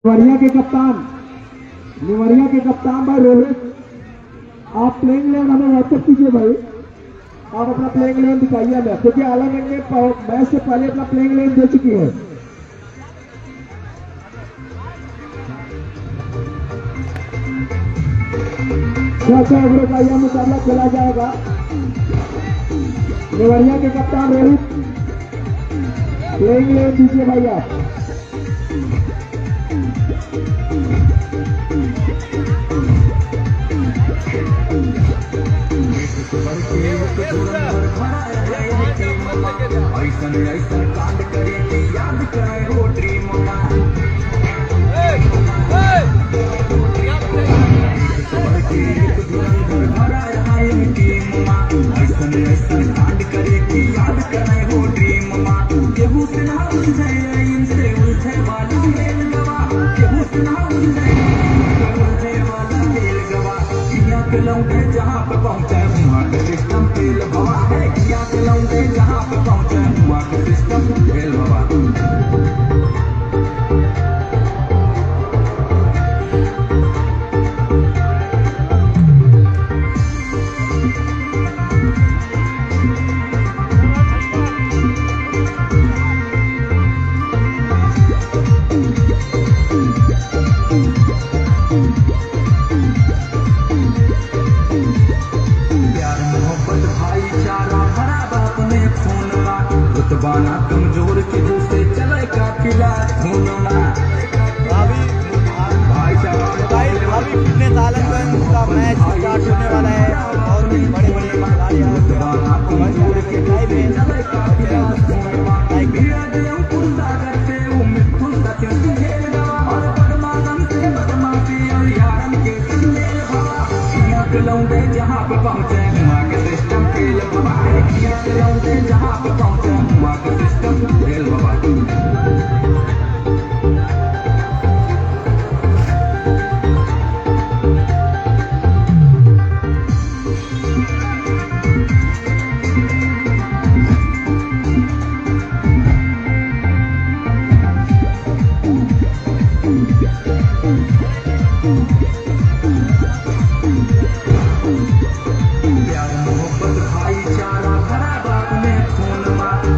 निवरिया के कप्तान भाई रोहित, आप प्लेइंग लेन हमें व्हाट्सएप कीजिए भाई। आप अपना प्लेइंग लेन दिखाइए हमें, क्योंकि आलमगंज ने मैच से पहले अपना प्लेइंग लेन दे चुकी है। छह ओवरों का यह मुकाबला खेला जाएगा। निवरिया के कप्तान रोहित, प्लेइंग लेन दीजिए भाई आप। ऐसा कांड करे कि याद करे वो ड्रीम ऐसा कांड करे कि याद करे वो ड्रीम केहू से ना उलझे इनसे उलझे वाला खेल गवा, केहू से ना उलझे वाला खेल गवा। किया के लौंडे जहाँ पे पहुँचे वहाँ के सिस्टम फेल भवा है। किया के लौंडे जहाँ पे पहुँचे वहाँ के सिस्टम फेल भवा। रुतबाना कमजोर के से चले काफिला खूनमा अभी फिटनेस आलमगंज का मैच स्टार्ट होने वाला है और भी बड़े बड़े रुतबाना कमजोर के से चले काफिला खूनमा सागर से मिथुन सचिन खेल गवा और बदमाशन से बदमाशी और यारन के संदेल भवा। किया के लौंडे जहाँ पे पहुँचे वहाँ के सिस्टम फेल भवा है। किया के लौंडे जहाँ पे पहुँचे वहाँ के सिस्टम फेल भवा।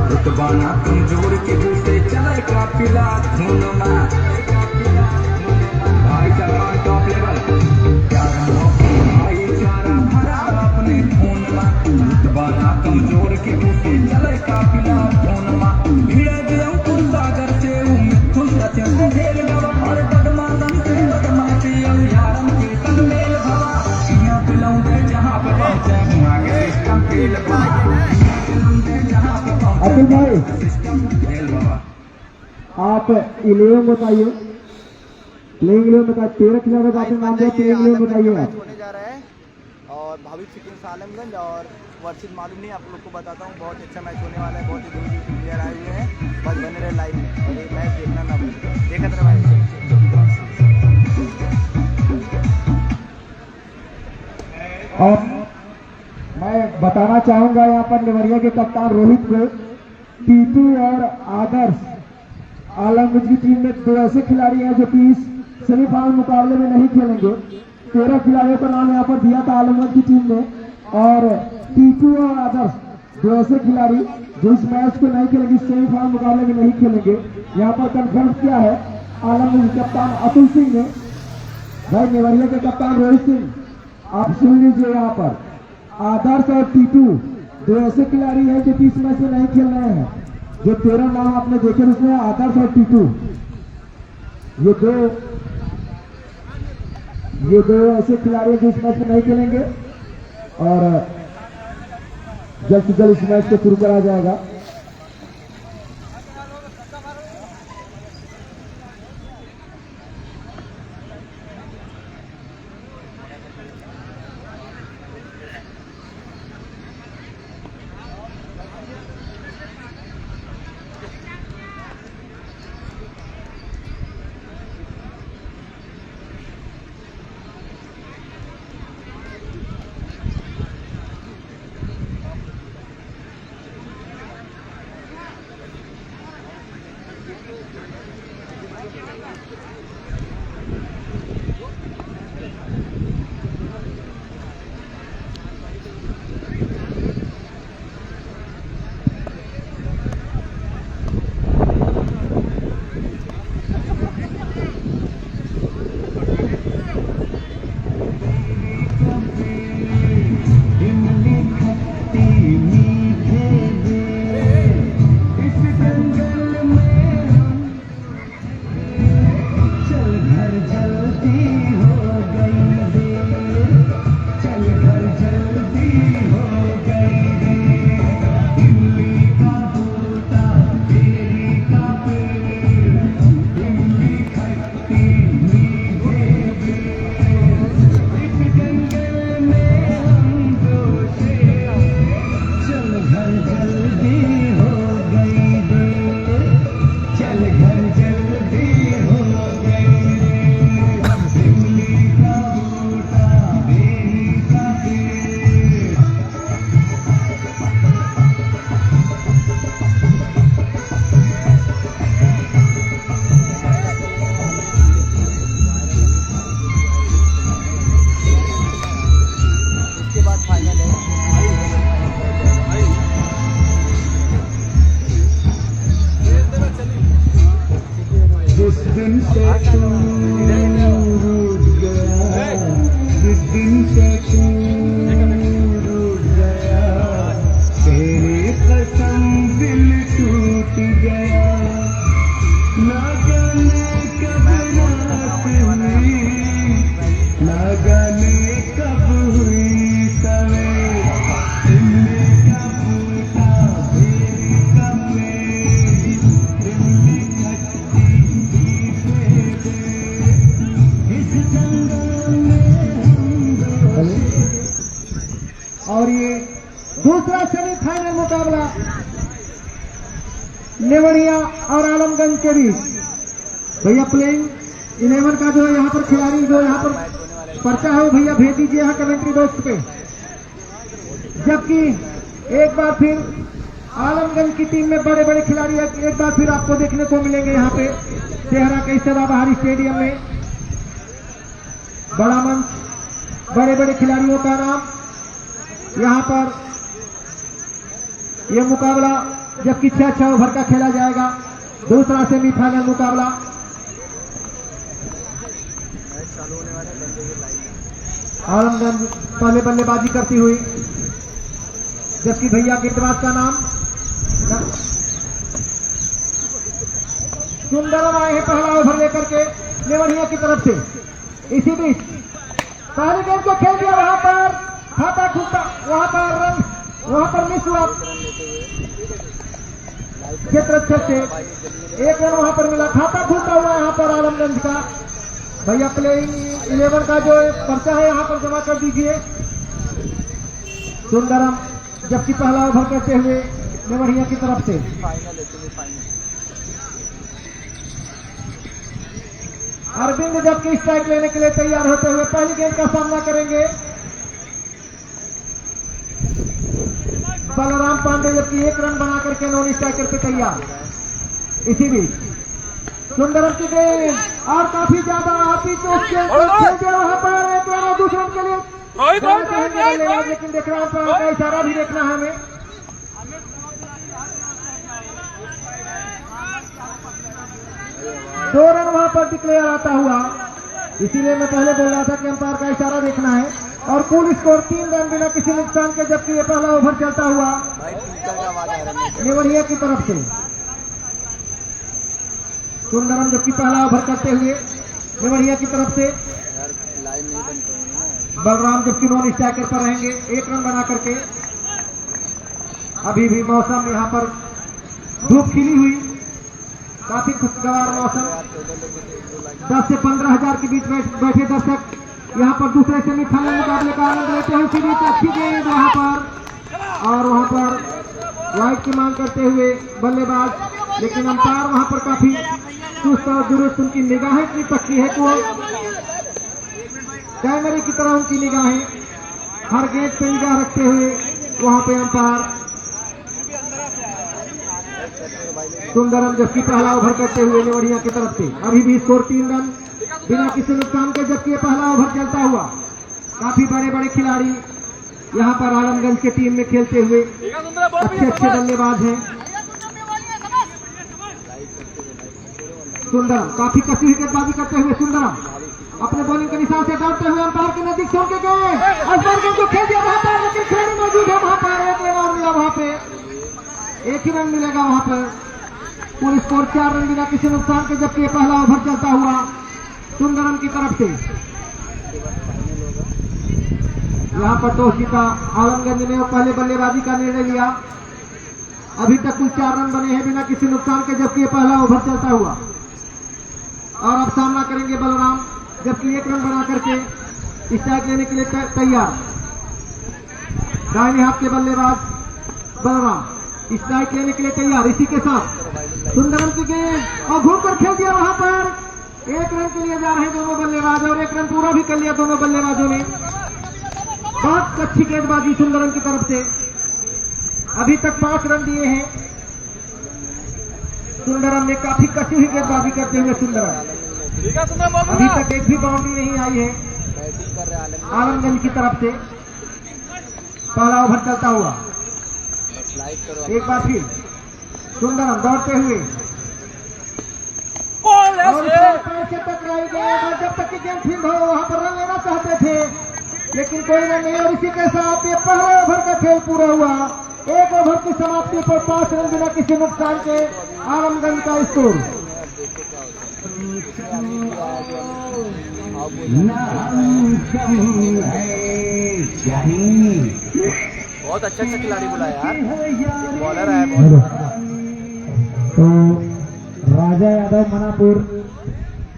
रुतबाना कमजोर के से चले काफिला खूनमा भाईचारा टॉप लेवल भाईचारा भरा अपने खूनमा। रुतबाना कमजोर के से चले काफिला खूनमा सागर से मिथुन सचिन खेल गवा और बदमाशन से बदमाशी और यारन के संग मेल भवा। किया के लौंडे जहाँ पे पहुँचे वहाँ के सिस्टम फेल भवा। अतुल भाई, आप इलेवन बताइए, प्लेइंग इलेवन बताइए। 13 खिलाड़ी का आपने नाम दिया, प्लेइंग इलेवन बताइए आप। होने जा रहा है और भाविक सिटिंग आलमगंज और वर्षित मालूम नहीं, आप लोग को बताता हूँ बहुत अच्छा मैच होने वाला है। बहुत ही दूर दूर से प्लेयर आए हुए हैं, बस बने रहे लाइव में और ये मैच देखना ना भूलें। देखते रहे भाई। और मैं बताना चाहूंगा यहाँ पर निवरिया के कप्तान रोहित को, टीटू और आदर्श आलमगंज की टीम में 2 ऐसे खिलाड़ी हैं जो कि इस सेमीफाइनल मुकाबले में नहीं खेलेंगे। 13 खिलाड़ियों का नाम यहाँ पर दिया था आलमगंज की टीम ने, और टीटू और आदर्श 2 ऐसे खिलाड़ी जो इस मैच को नहीं खेलेंगे, इस सेमीफाइनल मुकाबले में नहीं खेलेंगे। यहाँ पर कन्फर्म किया है आलमगंज के कप्तान अतुल सिंह ने। भाई निवरिया के कप्तान रोहित सिंह, आप सुन लीजिए, यहाँ पर आदर्श और टीटू 2 ऐसे खिलाड़ी हैं जो 30 मैच में नहीं खेल रहे हैं। जो 13 नाम आपने देखे उसमें आदर्श और टीटू, ये दो ऐसे खिलाड़ी जो इस मैच में नहीं खेलेंगे और जल्द से जल्द इस मैच को शुरू करा जाएगा। जल्दी हो गई देर, चल घर जल्दी हो गई देर। इमली का बूटा बेरी का पेड़, इमली खट्टी मीठे बेर, इस जंगल में हम दो शेर, चल घर जल्दी हो गई देर, चल घर जल्दी हो गई देर। इमली का बूटा बेरी का पेड़, इसके बाद फाइनल है। जिस दिन से तू रूठ गया, जिस दिन से तू रूठ गया, तेरी कसम दिल टूट गया। ना जाने कब रात हुई, ना जाने कब हुई सवेर, इमली का बूटा बेरी का पेड़, इमली खट्टी मीठे बेर, इस जंगल में हम दो। और ये दूसरा सेमीफाइनल मुकाबला नेवड़िया और आलमगंज के बीच। भैया प्लेइंग 11 का जो है यहाँ पर खिलाड़ी जो यहाँ पर पर्चा है वो भैया भेज दीजिए यहाँ कमेंट्री बॉक्स पे। जबकि एक बार फिर आलमगंज की टीम में बड़े बड़े खिलाड़ी एक बार फिर आपको देखने को मिलेंगे यहाँ पे सेहरा के सदाबहार स्टेडियम में। बड़ा मंच, बड़े बड़े खिलाड़ियों का नाम यहाँ पर। यह मुकाबला जबकि 6 ओवर का खेला जाएगा। दूसरा सेमीफाइनल मुकाबला मैच चालू होने वाला है, बंदे की लाइन। आलमगंज पहले बल्लेबाजी करती हुई, जबकि भैया गेंदबाज का नाम सुंदरम आए हैं पहला ओवर लेकर के नेवड़िया की तरफ से। इसी बीच पहली गेंद को खेल दिया, वहां पर खाता खूटा, वहां पर रन, वहां पर मिस हुआ क्षेत्र अच्छे से। एक रन वहां पर मिला, खाता फूटा हुआ यहाँ पर आलमगंज का। भैया प्लेइंग 11 का जो पर्चा है यहाँ पर जमा कर दीजिए। सुंदरम जबकि पहला ओवर करते हुए नेवड़िया की तरफ से। फाइनल है, सेमीफाइनल। अरविंद जबकि स्ट्राइक लेने के लिए तैयार होते हुए पहली गेंद का सामना करेंगे। बलराम पांडे जबकि 1 रन बना करके नॉन स्ट्राइकर पे तैयार। इसी बीच सुंदरम की गेंद और काफी ज्यादा आपी चौक से खेल दिया वहां पर। एक रन और दूसरे रन के लिए लेकिन देख रहा हूं का इशारा भी देखना है हमें। दो रन वहां पर डिक्लेयर आता हुआ, इसीलिए मैं पहले बोल रहा था कि अंपायर का इशारा देखना है। और कुल स्कोर 3 रन बिना किसी नुकसान के, जबकि ये पहला ओवर चलता हुआ भाई स्पीकर का आवाज आ रहा है। नेवड़िया की तरफ से। सुंदरम जबकि पहला ओवर करते हुए नेवड़िया की तरफ से। यार लाइन नहीं बन पाएंगे ना। बलराम जबकि नॉन स्ट्राइकर पर रहेंगे 1 रन बना करके। अभी भी मौसम यहाँ पर धूप खिली हुई, काफी खुशगवार मौसम। 10 से 15 हजार के बीच बैठे दर्शक यहाँ पर दूसरे सेमीफाइनल मुकाबले का आनंद लेते हैं। इसी बीच अच्छी गेंद वहां पर और वहां पर वाइड की मांग करते हुए बल्लेबाज, लेकिन अंपायर वहां पर काफी चुस्त और दुरुस्त। उनकी निगाहें इतनी पक्की है कि वो कैमरे की तरह उनकी निगाहें हर गेंद पे निगाह रखते हुए वहां पे अंपायर। सुंदरम जबकि पहला ओवर करते हुए नेवड़िया की तरफ से। अभी भी स्कोर 3 रन बिना किसी नुकसान के, जबकि ये पहला ओवर चलता हुआ। काफी बड़े बड़े खिलाड़ी यहाँ पर आलमगंज के टीम में खेलते हुए अच्छे अच्छे बल्लेबाज हैं। सुंदरम काफी कसी हुई गेंदबाजी करते हुए सुंदरम अपने बॉलिंग के निशान से डालते हुए अंपायर के नजदीक छोड़ के गए। अंपायर गेंद को खेल दिया वहां पर, लेकिन खिलाड़ी मौजूद है वहां पर। 1 रन और मिला वहां पे, 1 ही रन मिलेगा वहां पर। पूरी स्कोर 4 रन बिना किसी नुकसान के, जबकि ये पहला ओवर चलता हुआ। सुंदरम सुंदरम की तरफ से। यहाँ पर टॉस जीता आलमगंज ने और पहले बल्लेबाजी का निर्णय लिया। अभी तक कुल 4 रन बने हैं बिना किसी नुकसान के, जबकि ये पहला ओवर चलता हुआ। और अब सामना करेंगे बलराम, जबकि 1 रन बना करके स्ट्राइक लेने के लिए तैयार। दाहिने हाथ के बल्लेबाज बलराम स्ट्राइक लेने के लिए तैयार। इसी के साथ सुंदरम की गेंद और घूम कर खेल दिया वहां पर। 1 रन के लिए जा रहे हैं दोनों बल्लेबाज और 1 रन पूरा भी कर लिया दोनों बल्लेबाजों ने। बहुत अच्छी गेंदबाजी सुंदरम की तरफ से। अभी तक 5 रन दिए हैं सुंदरम ने। काफी कसी हुई गेंदबाजी करते हुए सुंदरम। अभी तक एक भी बाउंड्री नहीं आई है आलमगंज की तरफ से। पहला ओवर चलता हुआ। एक बार फिर सुंदरम दौड़ते हुए और से टकराई गेंद। जब तक की गेंद फील्ड हो वहां पर रन लेना चाहते थे, लेकिन कोई रन नहीं। और इसी के साथ ये पहले ओवर का खेल पूरा हुआ। 1 ओवर की समाप्ति पर 5 रन बिना किसी नुकसान के आलमगंज का स्कोर। बहुत अच्छा खिलाड़ी बोला यार, बॉलर है बहुत। तो राजा यादव मनापुर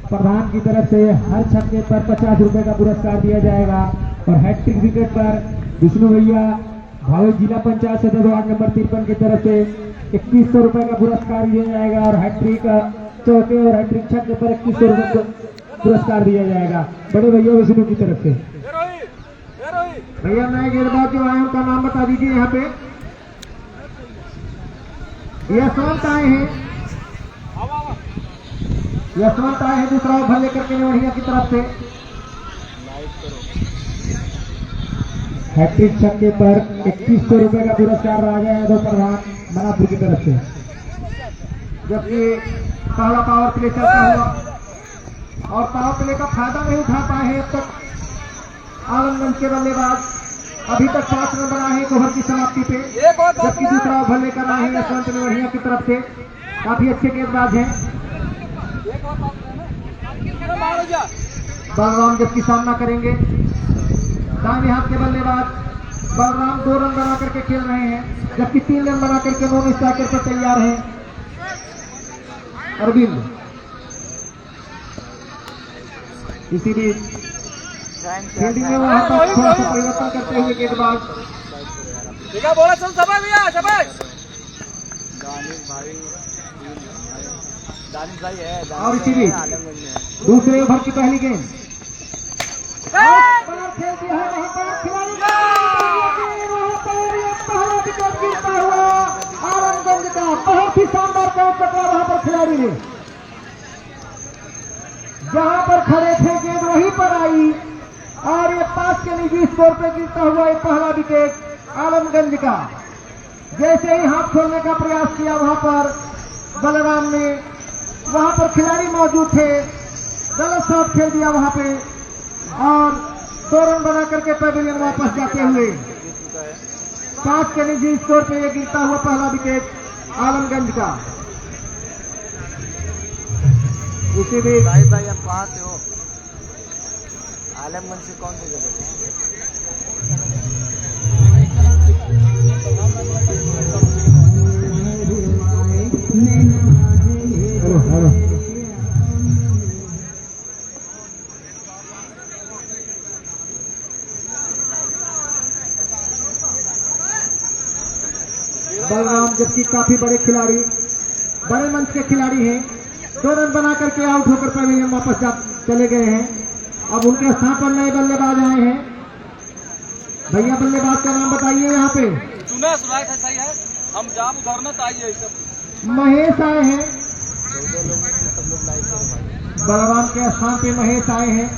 प्रधान की तरफ से हर छक्के पर 50 रुपए का पुरस्कार दिया जाएगा। और हैट्रिक विकेट पर विष्णु भैया भावे जिला पंचायत सदस्य वार्ड नंबर 53 की तरफ से 2100 रुपए का पुरस्कार दिया जाएगा। और हैट्रिक चौके और हैट्रिक छक्के पर 2100 रुपए का पुरस्कार दिया जाएगा बड़े भैया विष्णु की तरफ से। भैया नए गेंदबाज जो आए उनका नाम बता दीजिए। यहाँ पे यशवंत आए हैं, यशवंत आए हैं दूसरा ओवर लेकर के नेवढ़िया की तरफ से। हैट्रिक छक्के पर 2100 रुपए का पुरस्कार राजा यादव प्रधान मनापुर की तरफ से। जबकि पहला पावर प्ले चलता हुआ और पावर प्ले का फायदा नहीं उठा पाए हैं अब तक आलमगंज के बल्लेबाज। अभी तक 5 रन बना है 1 ओवर की समाप्ति पे, जबकि दूसरा ओवर लेकर आए हैं यशवंत नेवढ़िया की तरफ से। काफी अच्छे गेंदबाज हैं बलराम, जबकि सामना करेंगे दाहिने हाथ के बल्लेबाज बलराम। 2 रन बना करके खेल रहे हैं, जबकि 3 रन बना करके नॉन स्ट्राइकर पर तैयार हैं अरविंद। इसी बीच फील्डिंग में वहां पर थोड़ा सा परिवर्तन करते हुए गेंदबाज बोला चल सबाई भैया सबाई। दानिश भाई है। और इसी बीच दूसरे ओवर की पहली गेंद खेल दिया है वहां पर खिलाड़ी पहला विकेट गिरता हुआ आलमगंज का। बहुत ही शानदार कैच पकड़ा वहां पर खिलाड़ी ने। जहां पर खड़े थे गेंद वहीं पर आई और ये 5 के निजी स्कोर पे गिरता हुआ एक पहला विकेट आलमगंज का। जैसे ही हाथ छोड़ने का प्रयास किया वहां पर बलराम ने, वहां पर खिलाड़ी मौजूद थे, गलत शॉट खेल दिया वहां पे और 2 रन बना करके पैविलियन वापस जाते हुए 5 के निजी स्कोर पे ये गिरता हुआ पहला विकेट आलमगंज का। इसी बीच भाई आप कहाँ से हो? आलमगंज से कौन सी जगह? बलराम जबकि काफी बड़े खिलाड़ी, बड़े मंच के खिलाड़ी हैं, 2 रन बना करके आउट होकर पैविलियन वापस चले गए हैं। अब उनके स्थान पर नए बल्लेबाज आए हैं। भैया बल्लेबाज का नाम बताइए। यहाँ पे सुना था सही है, हम जाम उधरना चाहिए। महेश आए हैं, बलराम के स्थान पे महेश आए हैं।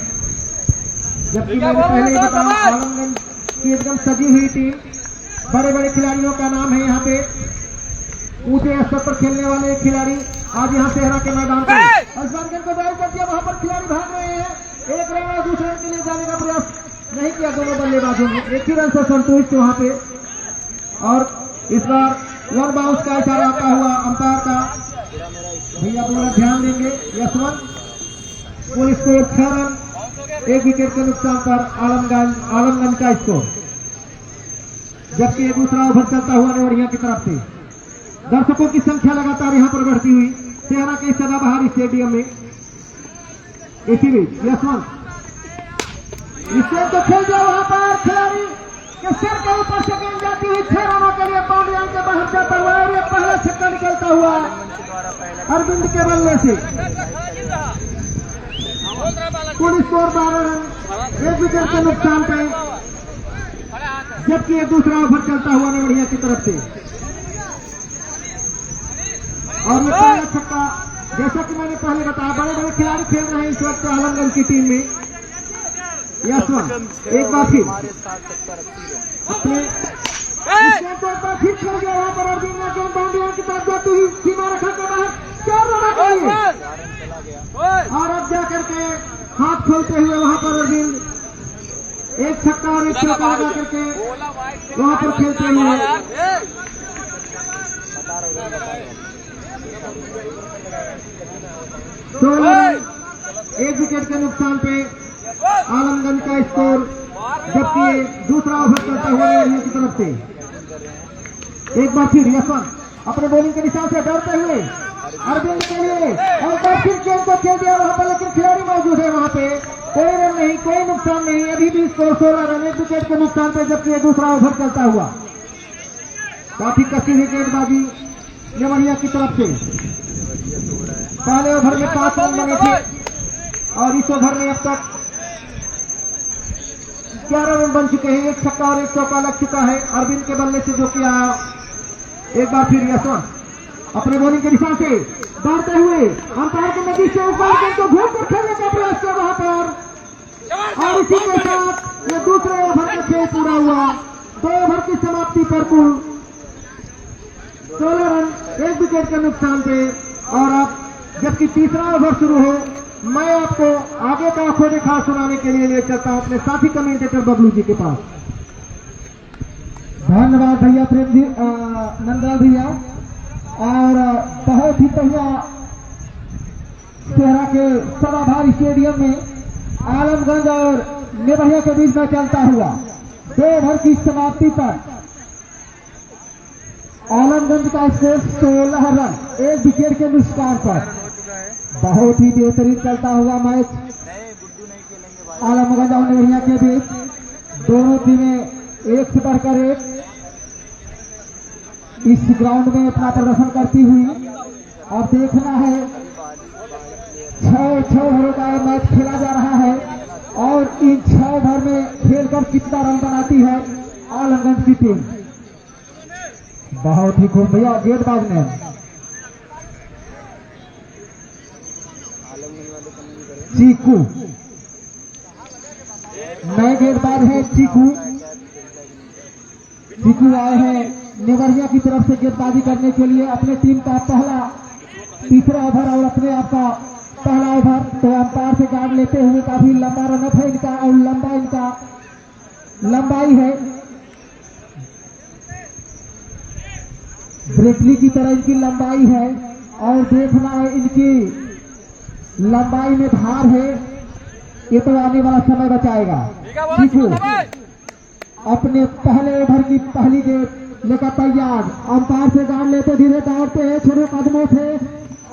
जबकि मैंने पहले ही बताया आलमगंज की एकदम सजी हुई टीम, बड़े बड़े खिलाड़ियों का नाम है। यहाँ पे ऊंचे स्तर पर खेलने वाले खिलाड़ी आज यहाँ सेहरा के मैदान पर गेंद को दायर कर दिया। वहां पर खिलाड़ी भाग रहे हैं, 1 रन और दूसरे रन के लिए जाने का प्रयास नहीं किया दोनों बल्लेबाजों ने। 1 ही रन से संतुष्ट वहां पे। और इस बार 1 बाउंस का इशारा आता हुआ अंपायर का। भैया पूरा ध्यान देंगे। यशवंत कुल स्कोर 6 रन, 1 विकेट के नुकसान पर आलमगंज का स्कोर। जबकि एक दूसरा ओवर चलता हुआ नेवरिया की तरफ से। दर्शकों की संख्या लगातार यहां पर बढ़ती हुई सेहरा के सदाबहार स्टेडियम में। इसी बीच यशवंत तो खेल दिया, वहां पर खिलाड़ी के सर के ऊपर से गेंद जाती हुई 6 रनों के लिए बाउंड्री के बाहर जाता हुआ और ये पहला छक्का निकलता हुआ अरविंद के बल्ले से। कुल स्कोर 12 रन, 1 विकेट के नुकसान पे। जबकि एक दूसरा ओवर चलता हुआ नेवरिया की तरफ से और ये पहला छक्का। जैसा कि मैंने पहले बताया, बड़े बड़े खिलाड़ी खेल रहे हैं इस वक्त आलमगंज की टीम में। यशवंत एक बार फिर अपने फिर खेल गया वहां पर अर्जुन ने गेंद बाउंड्री की तरफ जाती हुई सीमा रेखा के बाहर 4 रन चाहिए और अब जाकर के हाथ खोलते हुए वहां पर अर्जुन एक छक्का और एक चौका लगा करके वहां पर खेलते हुए 16 रन, 1 विकेट के नुकसान पे आलमगंज का स्कोर। जबकि दूसरा ओवर चलता हुआ नेवरिया की तरफ से एक बार फिर यशवंत अपने बॉलिंग के निशान से डरते हुए अरविंद के लिए और फिर गेंद को खेल दिया वहां पर, लेकिन खिलाड़ी मौजूद है वहां पे। कोई रन नहीं, कोई नुकसान नहीं, अभी भी स्कोर 16 रन, 1 विकेट के नुकसान पे। जबकि दूसरा ओवर चलता हुआ काफी कसी हुई गेंदबाजी नेवरिया की तरफ से। पहले ओवर में 5 रन बने थे और इस ओवर में अब तक 11 रन बन चुके हैं। एक छक्का और एक चौका लग चुका है अरविंद के बल्ले से जो किया। एक बार फिर यशवंत अपने बॉलिंग के निशान से दौड़ते हुए अंपायर के नजदीक से ऊपर गेंद को घूम कर खेलने का प्रयास किया वहां पर और इसी के साथ ये दूसरे ओवर का खेल पूरा हुआ। 2 ओवर की समाप्ति पर कुल 16 रन, 1 विकेट के नुकसान पे। और अब जबकि तीसरा ओवर शुरू हो, मैं आपको आगे का आंखों देखा सुनाने के लिए ले चलता हूं अपने साथी कमेंटेटर बबलू जी के पास। धन्यवाद भैया प्रेम जी, नंदलाल भैया। और बहुत ही बढ़िया सेहरा के सदाबहार स्टेडियम में आलमगंज और नेवरिया के बीच में चलता हुआ 2 ओवर की समाप्ति पर आलमगंज का स्कोर 16 रन, 1 विकेट के नुकसान पर। बहुत ही बेहतरीन चलता हुआ मैच आलमगंज और नेवरिया के बीच। दोनों टीमें एक से बढ़कर एक इस ग्राउंड में अपना प्रदर्शन करती हुई। अब देखना है 6 ओवरों का मैच खेला जा रहा है और इन 6 ओवर में खेलकर कितना रन बनाती है आलमगंज की टीम। बहुत ही खूब भैया गेंदबाज ने चीकू, नए गेंदबाज है चीकू आए हैं नेवरिया की तरफ से गेंदबाजी करने के लिए। अपने टीम का तीसरा ओवर और अपने आप का पहला ओवर। तो अंपायर से गार्ड लेते हुए काफी लंबा रनअप है इनका और लंबाई है ब्रेटली की तरह इनकी लंबाई है। और देखना है इनकी लंबाई में धार है, ये तो आने वाला समय बचाएगा। चीकू अपने पहले ओवर की पहली गेंद लेकर तैयार। अंपायर से गार्ड लेते धीरे दौड़ते हैं छोटे कदमों से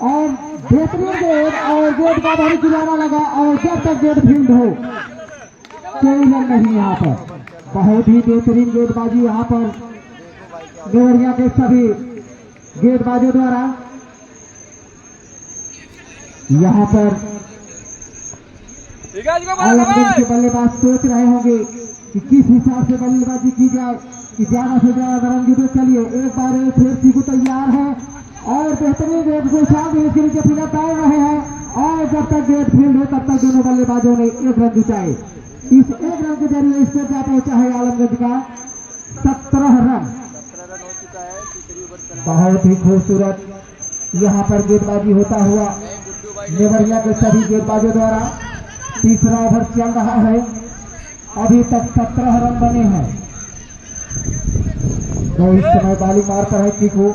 और बेहतरीन गेंद और गेंद का बाहरी किनारा लगा और जब तक गेंद फील्ड हो कोई रन नहीं। यहाँ पर बहुत ही बेहतरीन गेंदबाजी यहाँ पर नेवरिया के सभी गेंदबाजों द्वारा। यहाँ पर आलमगंज के बल्लेबाज सोच रहे होंगे कि किस हिसाब से बल्लेबाजी की जाए कि ज्यादा से ज्यादा रन जीते। चलिए एक बार फिर चीकू तैयार है और बेहतरीन गेंद को इसके नीचे फिलर डाल रहे हैं और जब तक गेंद फील्ड है तब तक दोनों बल्लेबाजों ने 1 रन जुटाए। इस 1 रन के जरिए इस पर जा पहुंचा है आलमगंज का 17 रन। बहुत ही खूबसूरत यहाँ पर गेंदबाजी होता हुआ नेवरिया के सभी गेंदबाजों द्वारा। तीसरा ओवर चल रहा है, अभी तक 17 रन बने हैं। तो इस समय बाली मार पर है चीकू।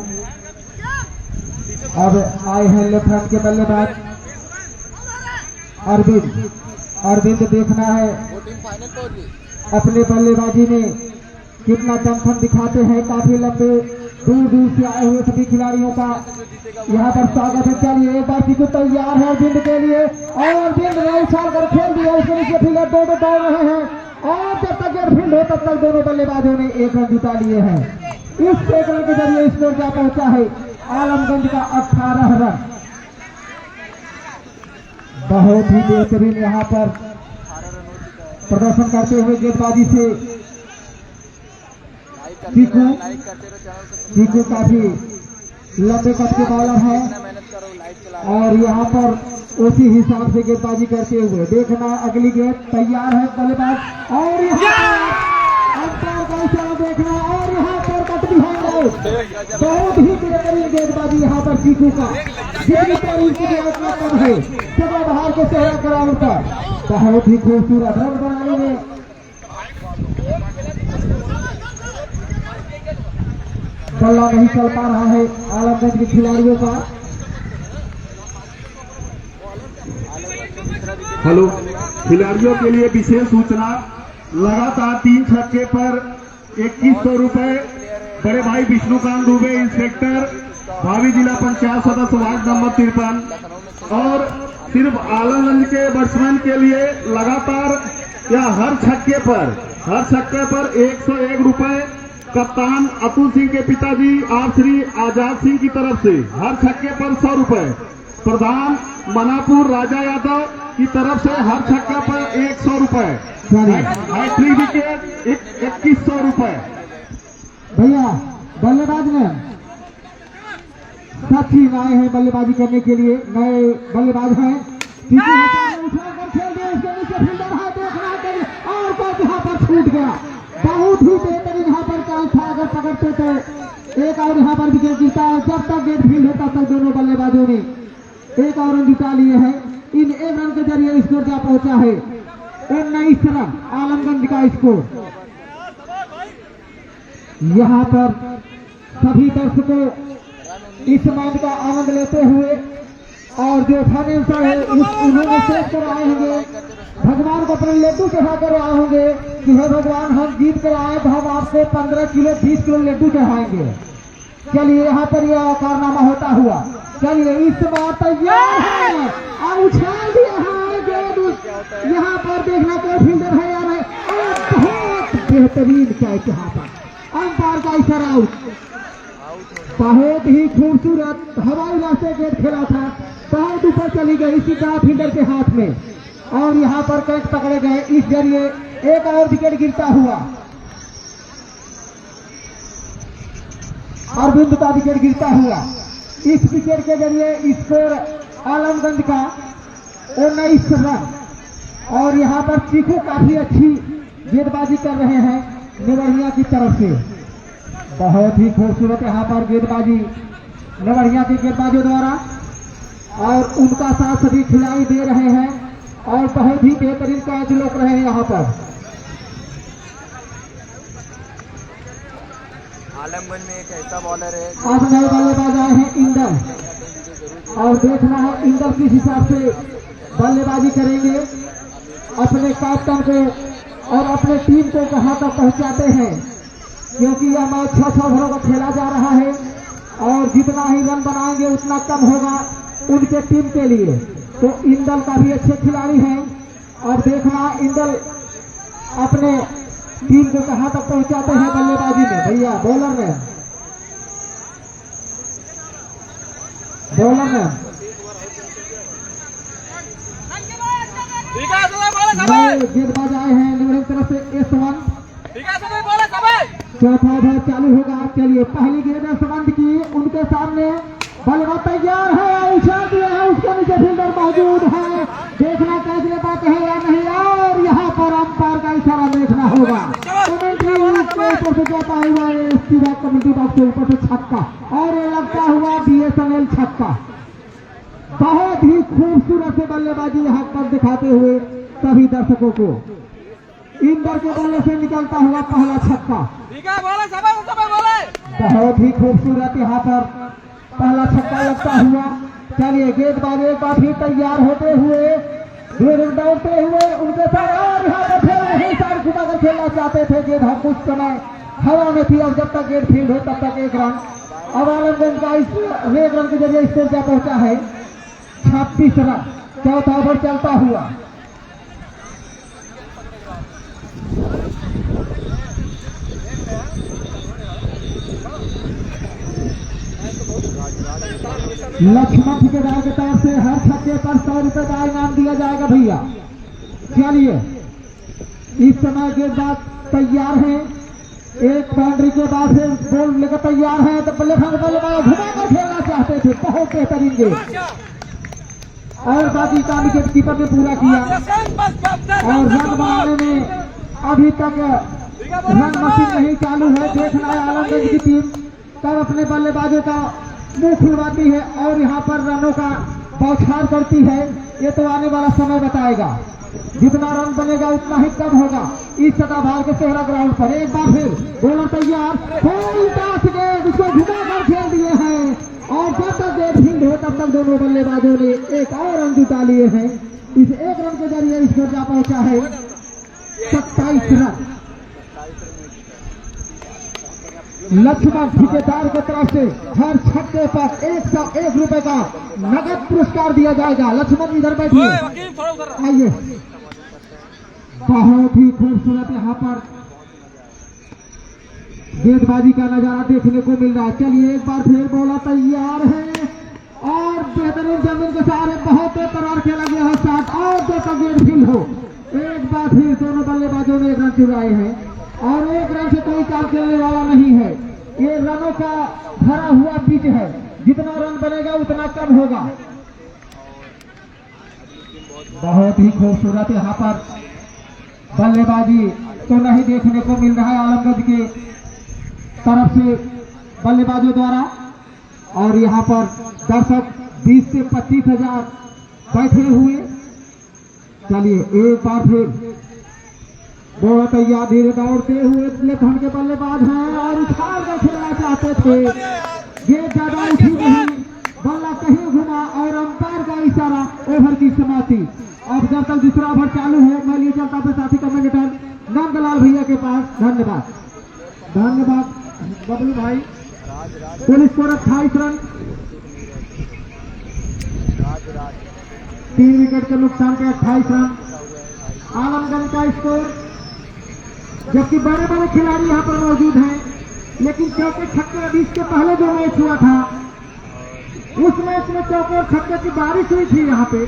अब आए हैं लेफ्ट हैंड के बल्लेबाज अरविंद देखना है वो टीम फाइनल पहुंच गई। अपने बल्लेबाजी में कितना दमखम दिखाते हैं। काफी लंबे दूर से आए हुए सभी खिलाड़ियों का यहाँ पर स्वागत है। चलिए एक बार को तैयार है अरविंद के लिए और अरविंद ने उछाल कर खेल दिया। उसके नीचे फील्डर दो दौड़ रहे हैं और जब तक गेट फील्ड हो तब तक दोनों बल्लेबाजों ने 1 रन जुटा लिए हैं। इस 1 रन के जरिए स्कोर जा पहुंचा है आलमगंज का 18 रन। बहुत ही बेहतरीन यहाँ पर प्रदर्शन करते हुए गेंदबाजी से चीकू काफी लंबे कद के बॉलर है और यहाँ पर उसी हिसाब से गेंदबाजी करते हुए देखना अगली गेंद तैयार है बल्लेबाज और अंपायर का इशारा देखना और यहाँ पर कट भी है। बहुत ही बेहतरीन गेंदबाजी यहाँ पर चीकू का जितनी तारीफ की उतना कम है। सदा बाहर के चेहरा ग्राउंड पर बहुत ही खूबसूरत रन बनाने में बल्ला नहीं चल पा रहा है आलमगंज के खिलाड़ियों का। हेलो, खिलाड़ियों के लिए विशेष सूचना, लगातार 3 छक्के पर 2100 रुपए बड़े भाई विष्णुकांत दुबे इंस्पेक्टर भावी जिला पंचायत सदस्य वार्ड नंबर 53 और सिर्फ आलमगंज के बैट्समैन के लिए लगातार या हर छक्के पर 101 रुपए कप्तान अतुल सिंह के पिताजी आप श्री आजाद सिंह की तरफ से हर छक्के पर 100 रुपए, प्रधान मनापुर राजा यादव की तरफ से हर छक्के पर 100 रुपए, हैट्रिक विकेट 2100 रुपए। भैया बल्लेबाज में साथी आए हैं बल्लेबाजी करने के लिए, नए बल्लेबाज हैं। और बस यहाँ पर छूट गया। बहुत ही बेहतरीन यहाँ पर चांस था, अगर पकड़ते तो एक और यहाँ पर विकेट जीता है। जब तक गेट फील्ड होता तक दोनों बल्लेबाजों ने 1 और रन जुटा लिए हैं। इन 1 रन के जरिए स्कोर जा पहुंचा है 19 रन आलमगंज का स्कोर। यहाँ पर सभी दर्शकों इस मैच का आनंद लेते हुए और जो फाइनेंसर है उन्होंने सेट कर आए होंगे, भगवान को अपने लड्डू चढ़ा कर आए होंगे कि हे भगवान हम जीत कर आए तो हम आपको 15 किलो 20 किलो लड्डू चढ़ाएंगे। चलिए यहाँ पर यह कारनामा होता हुआ। चलिए इस बार तैयार है और उछाल दिया है गेंद। यहाँ पर देखना कोई फील्डर है या नहीं। बहुत बेहतरीन कैच यहाँ पर अंपायर का इशारा आउट। बहुत ही खूबसूरत हवाई रास्ते गेंद खेला था, बहुत ऊपर चली गई सीधा फील्डर के हाथ में और यहाँ पर कैच पकड़े गए। इस जरिए 1 और विकेट गिरता हुआ अरविंद का विकेट गिरता हुआ। इस विकेट के जरिए स्कोर आलमगंज का 19 रन और यहाँ पर चीकू काफी अच्छी गेंदबाजी कर रहे हैं नेवरिया की तरफ से। बहुत ही खूबसूरत यहाँ पर गेंदबाजी नेवरिया के गेंदबाजों द्वारा और उनका साथ सभी खिलाड़ी दे रहे हैं और बहुत ही बेहतरीन कैच लोग रहे हैं यहाँ पर। आलमगंज में एक ऐसा बॉलर है आज नए बल्लेबाज आए हैं इंदल और देखना है इंदल किस हिसाब से बल्लेबाजी करेंगे, अपने कैप्टन को और अपने टीम को कहां तक पहुंचाते हैं, क्योंकि यह मैच 6 ओवरों का खेला जा रहा है और जितना ही रन बनाएंगे उतना कम होगा उनके टीम के लिए। तो इंदल काफी अच्छे खिलाड़ी हैं और देखना इंदल अपने टीम को कहां तक पहुंचाते हैं बल्लेबाजी में। भैया बॉलर में गेंदबाज आए हैं नेवरिया तरफ से S1। चौथा ओवर चालू होगा। चलिए पहली गेंद संबंध की, उनके सामने बल्लेबाज तैयार है, उछाल दिया है, उसके नीचे फील्डर मौजूद है। देखना कैच लेता है या नहीं और यहाँ पर अंपायर का इशारा देखना होगा। कमेंट्री के ऊपर से जाता हुआ सीधा कमेंट्री बॉक्स के ऊपर से छक्का और ये लगता हुआ BSNL छक्का। बहुत ही खूबसूरत से बल्लेबाजी यहाँ पर दिखाते हुए सभी दर्शकों को इंदर के बल्ले से निकलता हुआ पहला छक्का। बहुत ही खूबसूरत यहाँ पर पहला छक्का लगता हुआ। चलिए गेंदबाज एक बार फिर तैयार होते हुए दौड़ते हुए उनके साथ और यहाँ पर खेल ही साइड घुमाकर खेलना चाहते थे। गेंद हम कुछ समय हवा में थी और जब तक गेंद फील्ड हो तब तक 1 रन। अब आलमगंज का इस 1 रन के जरिए स्कोर क्या पहुंचा है 36 रन। चौथा ओवर चलता हुआ लक्ष्मण ठेकेदार की तरफ से हर छक्के पर 100 रुपए का इनाम दिया जाएगा भैया। चलिए इस समय गेंदबाज तैयार हैं, एक बाउंड्री के बाद फिर बॉल लेकर तैयार है तो बल्लेबाज घुमाकर खेलना चाहते थे। बहुत बेहतरीन गेंद और बाकी काम विकेट कीपर ने पूरा किया और रन बनाने में अभी तक रन मशीन नहीं चालू है। देखना है आलमगंज की टीम कब अपने बल्लेबाजों का मुंह खुलवाती है और यहाँ पर रनों का बौछार करती है। ये तो आने वाला समय बताएगा। जितना रन बनेगा उतना ही कम होगा इस सदाबहार के सोहरा ग्राउंड पर। एक बार फिर बॉलर तैयार, कोई 10 गेंद उसको घुमाकर खेल दिए हैं और जब तक गेंद फील्ड हो तब तक दोनों बल्लेबाजों ने एक और रन जुटा लिए हैं। इस 1 रन के जरिए स्कोर जा पहुंचा है 27 रन। लक्ष्मण ठेकेदार की तरफ से हर छक्के पर 101 रुपए का नगद पुरस्कार दिया जाएगा। लक्ष्मण इधर बैठिए, आइए। बहुत ही खूबसूरत यहाँ पर गेंदबाजी का नजारा देखने को मिल रहा है। चलिए एक बार फिर बॉलर तैयार है और बेहतरीन जमीन के सहारे बहुत बेकरार खेला गया है शॉट और जब तक गेंद फील्ड हो। एक बार फिर दोनों बल्लेबाजों ने 1 रन चुराए हैं और 1 रन से कोई काम खेलने वाला नहीं है। ये रनों का भरा हुआ पिच है, जितना रन बनेगा उतना कम होगा। बहुत ही खूबसूरत यहाँ पर बल्लेबाजी तो नहीं देखने को मिल रहा है आलमगंज के तरफ से बल्लेबाजों द्वारा और यहाँ पर दर्शक 20 से 25 हजार बैठे हुए। चलिए एक बार फिर बॉल तैयार, धीरे दौड़ते हुए लेफ्ट हैंड के बल्लेबाज हैं और उछाल कर खेलना चाहते थे। गेंद ज्यादा उठी नहीं, बल्ला कहीं घुमा और अंपायर का इशारा, ओवर की समाप्ति। अब जब तक दूसरा ओवर चालू है मैं लिए चलता हूँ साथी कमेंटेटर नंदलाल भैया के पास। धन्यवाद धन्यवाद बबलू भाई। पुलिस स्कोर 28 रन, 3 विकेट के नुकसान पे 28 रन आलमगंज का स्कोर। जबकि बड़े बड़े खिलाड़ी यहाँ पर मौजूद हैं, लेकिन चौके छक्के अभी इसके पहले जो मैच हुआ था उस मैच में चौके और छक्के की बारिश हुई थी यहाँ पे,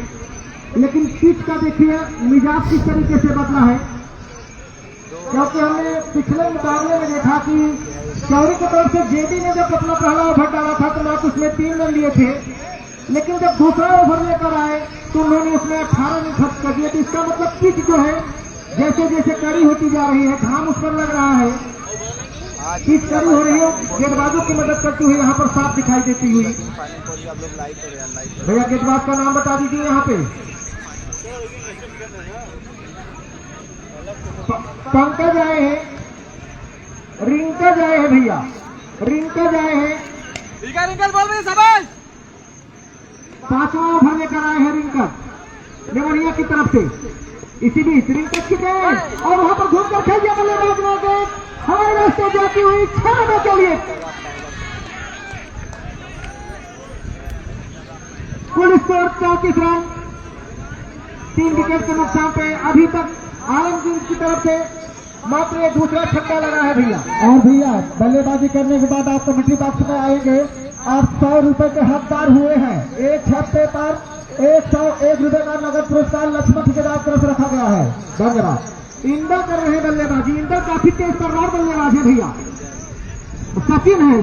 लेकिन पिच का देखिए मिजाज किस तरीके से बदला है। क्योंकि हमने पिछले मुकाबले में देखा कि चौरी की तरफ से जेडी ने जब अपना पहला ओवर डाला था तो मैच उसमें 3 रन लिए थे, लेकिन जब दूसरा ओवर लेकर आए तो उन्होंने उसमें 18 रन खर्च कर दिए। तो इसका मतलब पिच जो है जैसे जैसे कड़ी होती जा रही है, घाम उस पर लग रहा है, पिच कड़ी हो रही है, गेंदबाजों की मदद करती हुई यहाँ पर साफ दिखाई देती हुई। भैया गेंदबाज का नाम बता दीजिए यहाँ पे। पंकज आए हैं, रिंकज आए हैं भैया, रिंकज आए हैं, रिंकज बोल रहे शाबाश। 5वां ओवर लेकर आए हैं रिंकज देवरिया की तरफ से। इसी बीच रिंकज की गेंद और वहां पर घूमकर खेल दिया बल्लेबाज ने गेंद हवाई रास्ते जाती हुई 6 रनों के लिए। कुल स्कोर 34 रन, 3 विकेट के नुकसान पे। अभी तक आलमगंज की तरफ से मात्र एक दूसरा छक्का लगा है भैया। और भैया बल्लेबाजी करने के बाद आप कमेटी बॉक्स में आएंगे, आप 100 रुपए के हकदार हुए हैं। एक छक्के पर 101 रुपए का नगद पुरस्कार लक्ष्मण ठेकेदार की तरफ रखा गया है। धन्यवाद। इंदर कर रहे हैं बल्लेबाजी, इंदर काफी तेज तर्रार बल्लेबाज है भैया। सचिन है,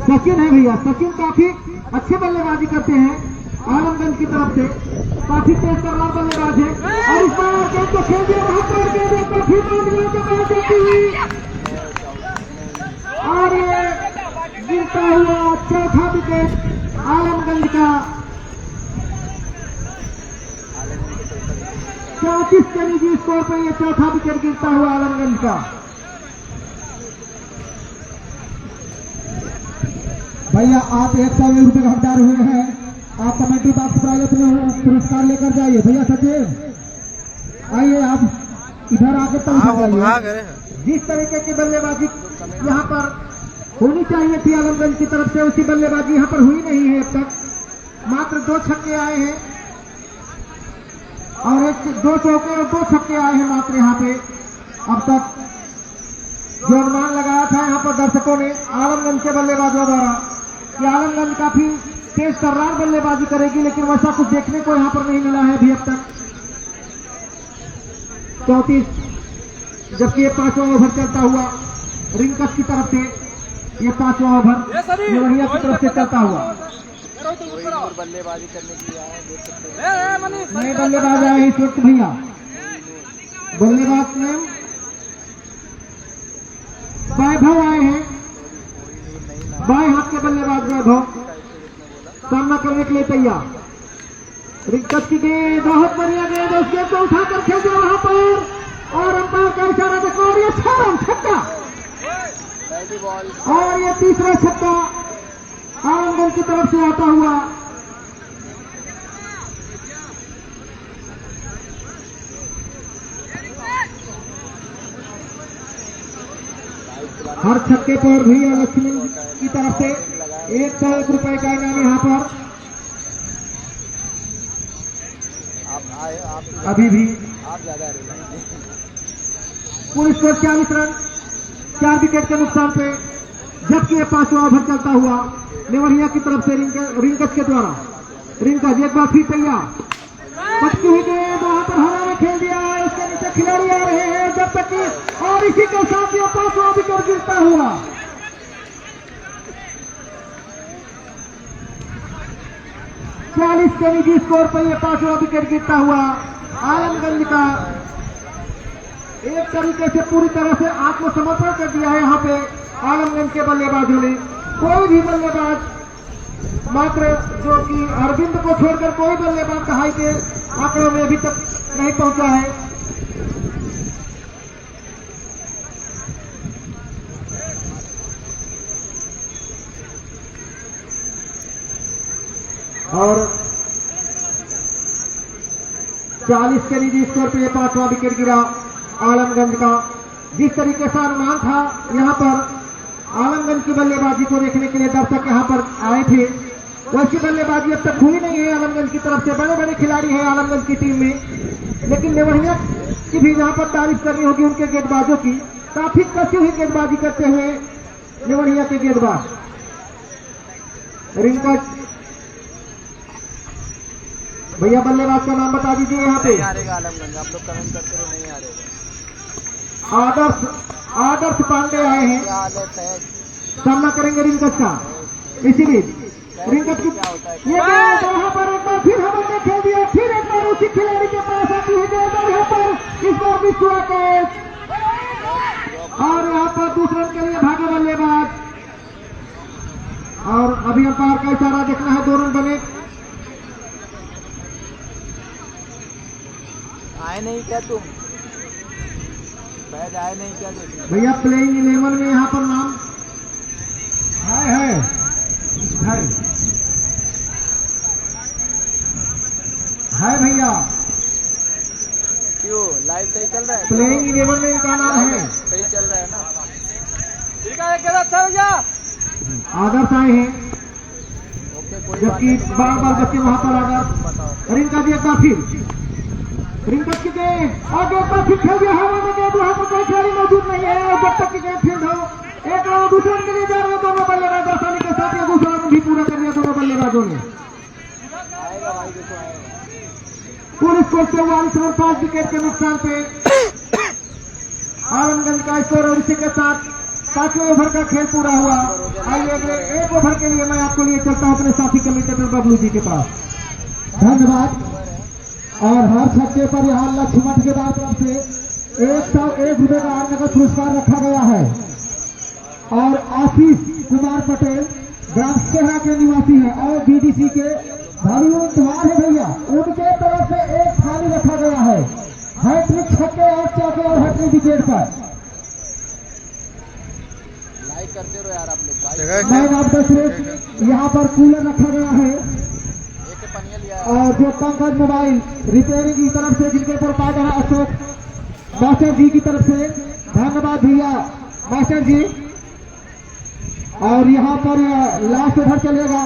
सचिन है भैया, सचिन काफी अच्छे बल्लेबाजी करते हैं आलमगंज की तरफ से, काफी तेज तर्रार बल्लेबाज है। और इस बार गेंद को खेल दिया वहां पर गेंद को फिर बाउंड्री के पास जाती हुई और ये गिरता हुआ चौथा विकेट आलमगंज का। 34 के निजी स्कोर पर यह चौथा विकेट गिरता हुआ आलमगंज का। भैया आप 101 रुपए का हकदार हुए हैं। आप कमेटी बॉक्स प्राइज अपने पुरस्कार लेकर जाइए। भैया सचिन आइए, आप इधर आकर तक जाइए। जिस तरीके की बल्लेबाजी यहाँ पर होनी चाहिए थी आलमगंज की तरफ से, उसी बल्लेबाजी यहाँ पर हुई नहीं है अब तक। मात्र 2 छक्के आए हैं और 2 चौके और 2 छक्के आए हैं मात्र यहाँ पे अब तक। जो अनुमान लगाया था यहाँ पर दर्शकों ने आलमगंज के बल्लेबाजों द्वारा कि आलमगंज काफी तेज तर्रार बल्लेबाजी करेगी, लेकिन वैसा कुछ देखने को यहाँ पर नहीं मिला है अभी अब तक। 34, जबकि ये 5वां ओवर चलता हुआ रिंकस की तरफ से, ये 5वां ओवर निवरिया की तरफ से चलता हुआ। बल्लेबाजी करने के लिए आए, देख सकते हैं नए बल्लेबाज आए हैं इस वक्त भैया। बल्लेबाज में वैभव आए हैं, बाएं हाथ के बल्लेबाज वैभव सामना करने के लिए तैयार। रिंकस की गेंद बहुत बढ़िया गेंद, उस गेंद को उठाकर खेल दिया वहां पर और अंपायर का इशारा देखो, और ये 6 रन छक्का और ये 3रा छक्का आलमगंज की तरफ से आता हुआ। हर छक्के पर भैया लक्ष्मी की तरफ से 101 रुपए का इनाम यहाँ पर अभी भी। आप ज्यादा कुल स्कोर 40 रन, 4 विकेट के नुकसान पे, जबकि ये 5वां ओवर चलता हुआ नेवरिया की तरफ से रिंकस के द्वारा। रिंकस एक बार फिर तैयार, पटकी हुई गेंद वहां पर हवा में खेल दिया, उसके नीचे खिलाड़ी आ रहे हैं जब तक कि, और इसी के साथ ये 5वां विकेट गिरता हुआ। के निजी स्कोर पर यह 5वां विकेट गिरता हुआ आलमगंज का एक तरीके से पूरी तरह से आत्मसमर्पण कर दिया है यहाँ पे आलमगंज के बल्लेबाजों ने। कोई भी बल्लेबाज मात्र जो कि अरविंद को छोड़कर कोई बल्लेबाज दहाई के आंकड़ों में अभी तक नहीं पहुंचा है। और 40 के निजी स्कोर पे 5वां विकेट गिरा आलमगंज का। जिस तरीके से अनुमान था यहाँ पर आलमगंज की बल्लेबाजी को देखने के लिए दर्शक यहाँ पर आए थे, वैसी बल्लेबाजी अब तक हुई नहीं है आलमगंज की तरफ से। बड़े बड़े खिलाड़ी हैं आलमगंज की टीम में, लेकिन नेवरिया की भी यहाँ पर तारीफ करनी होगी उनके गेंदबाजों की। काफी कसी हुई गेंदबाजी करते हुए नेवरिया के गेंदबाज। रिंकस भैया बल्लेबाज का नाम बता दीजिए यहाँ पे। नहीं हारेगा आलमगंज, आप लोग कमेंट करते रहो, नहीं हारेगा। आदर्श पांडे आए हैं, क्या आदत है, सामना करेंगे रिंकस का। इसी बीच रिंकस की ये गेंद वहां पर एक बार फिर हवा में खेल दिया, फिर एक बार उसी खिलाड़ी के पास आती है गेंद और यहाँ पर इस बार भी छुआ कैच, और यहाँ पर दूसरे रन के लिए भागे बल्लेबाज। और अभी अंपायर का इशारा देखना है, 2 रन बने। आए नहीं क्या तुम, बैठ आए नहीं क्या देखिए भैया प्लेइंग 11 में यहाँ पर नाम है भैया। क्यों लाइव सही चल रहा है, प्लेइंग 11 में इनका नाम है, सही चल रहा है ना। ठीक है, एक अच्छा भैया आदर्श आए हैं, ओके कोई बात जबकि नहीं, बार बार बच्चे वहां पर आदर्श। बताओ। रिंकस जी एक बार फिर रिंकस की गेंद और एक बार फिर खेल दिया हवा में गेंद, वहां पर कोई खिलाड़ी मौजूद नहीं है। जब तक की गेंद फील्ड हो, एक और दूसरे के लिए जा रहे हैं दोनों बल्लेबाज आसानी के साथ। ये दूसरा रन भी पूरा कर लिया दोनों बल्लेबाजों ने। आएगा भाई, देखो आएगा। पूरे स्कोर 44 रन 5 विकेट के नुकसान पे आलमगंज का स्कोर। और इसी के साथ 5वें ओवर का खेल पूरा हुआ। आइए अगले 1 ओवर के लिए मैं आपको लिए चलता हूं अपने साथी कमेंटेटर बबलू जी के पास। धन्यवाद। और हर छक्के पर यहाँ लक्ष्मण के तरफ से 101 रुपए का नगद पुरस्कार रखा गया है। और आशीष कुमार पटेल ग्राम सेहरा के निवासी हैं और बीडीसी के भारी उम्मीदवार है भैया, उनके तरफ से एक थाली रखा गया है। हैट्रिक छक्के और चौके और हैट्रिक विकेट पर। लाइक करते रहो यार आप लोग। मैन ऑफ द सीरीज यहाँ पर कूलर रखा गया है। और जो पंकज मोबाइल रिपेयरिंग की तरफ से जिनके ऊपर पाया है अशोक मास्टर जी की तरफ से धन्यवाद भैया मास्टर जी। और यहाँ पर लास्ट ओवर चलेगा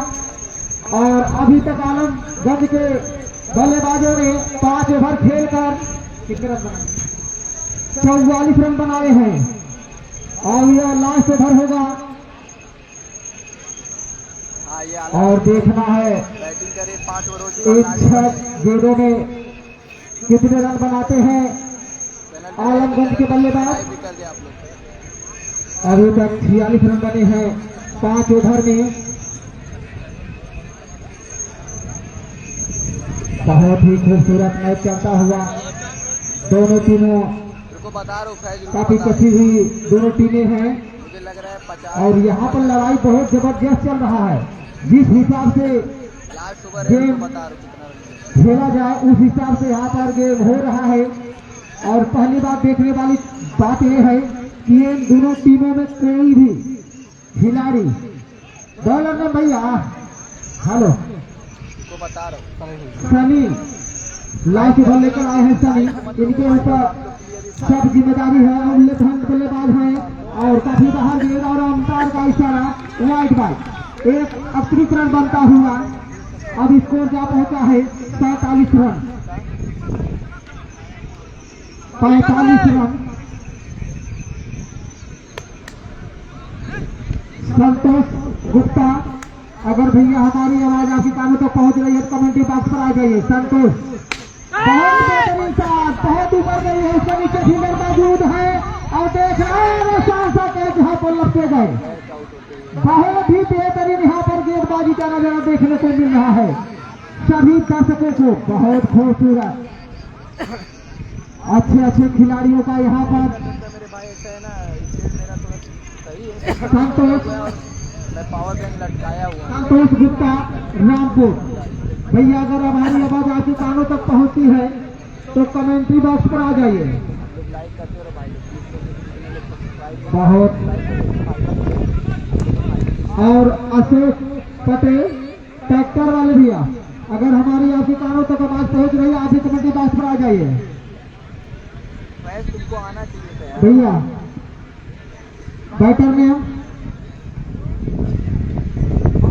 और अभी तक आलमगंज के बल्लेबाजों ने 5 ओवर खेलकर कितने रन बनाए 44 रन बनाए हैं और यह लास्ट ओवर होगा हाँ ये और देखना है बैटिंग करे 5 ओवर एक 6 गेंदों में कितने रन बनाते हैं आलमगंज के बल्लेबाज। भी कर दिया आप लोग। अभी तक 46 रन बने हैं 5 ओवर में। बहुत ही खूबसूरत मैच चलता हुआ दोनों टीमों रुको बता रहा हूँ फैज काफी कसी हुई दोनों टीमें हैं मुझे लग रहा है 50 और यहाँ पर लड़ाई बहुत जबरदस्त चल रहा है। जिस हिसाब से लास्ट ओवर है गेम बता रहा हूँ कितना रन खेला जाए उस हिसाब से यहाँ पर गेम हो रहा है। और पहली बात देखने वाली बात यह है कि इन दोनों टीमों में कोई भी खिलाड़ी बॉलर ने भैया हेलो को बता रहा हूँ। सनी लाइफ ओवर लेकर आए हैं। सनी इनके ऊपर सब जिम्मेदारी है और लेफ्ट हैंड बल्लेबाज हैं और काफी बाहर गेंद और अंपायर का इशारा वाइड बाइक एक अतिरिक्त रन बनता हुआ अब स्कोर जा पहुंचा है 47 रन 45 रन। संतोष गुप्ता अगर भैया हमारी आवाज आपकी कानों तक पहुंच रही है तो कमेंट्री बॉक्स पर आ जाइए। संतोष बहुत बेहतरीन साथ बहुत ऊपर गई है उसके नीचे फील्डर मौजूद है और देख रहे हैं शानदार कैच यहाँ पर लपटे गए। बहुत ही बेहतरीन यहाँ पर गेंदबाजी का नजारा देखने को मिल रहा है सभी दर्शकों को। बहुत खूबसूरत अच्छे खिलाड़ियों का यहाँ पर मेरे भाई ऐसा है ना स्टेट मेरा थोड़ा सही है संतोष मैं पावर बैंक लटकाया हुआ हूँ। संतोष गुप्ता रामपुर भैया अगर हमारी आवाज आपकी कानों तक पहुंचती है तो कमेंट्री बॉक्स पर आ जाइए। लाइक करते रहो भाई प्लीज बहुत और अशोक पटेल ट्रैक्टर वाले भैया अगर हमारी आपकी कानों तक आवाज पहुंच रही है आप भी कमेंट्री बॉक्स पर आ जाइए। मैच तुमको आना चाहिए था यार। भैया बैटर में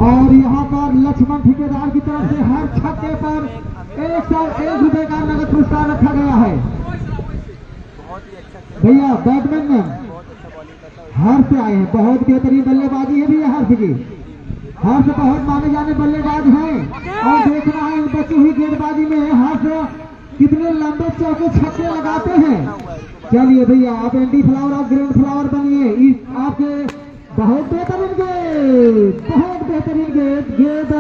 और यहाँ पर लक्ष्मण ठेकेदार की तरफ से हर छक्के पर 101 रुपए का नगद पुरस्कार रखा गया है। बहुत ही अच्छा खेल भैया बैटमैन में बहुत अच्छा बॉलिंग करता है। हर्ष से आए हैं बहुत बेहतरीन बल्लेबाजी है भैया हर्ष की। हर्ष बहुत माने जाने बल्लेबाज हैं और देखना है बची हुई गेंदबाजी में हर्ष कितने लंबे चौके छक्के लगाते हैं। चलिए भैया आप एंटी फ्लावर और ग्रैंड फ्लावर बनिए आपके बहुत बेहतरीन गेंद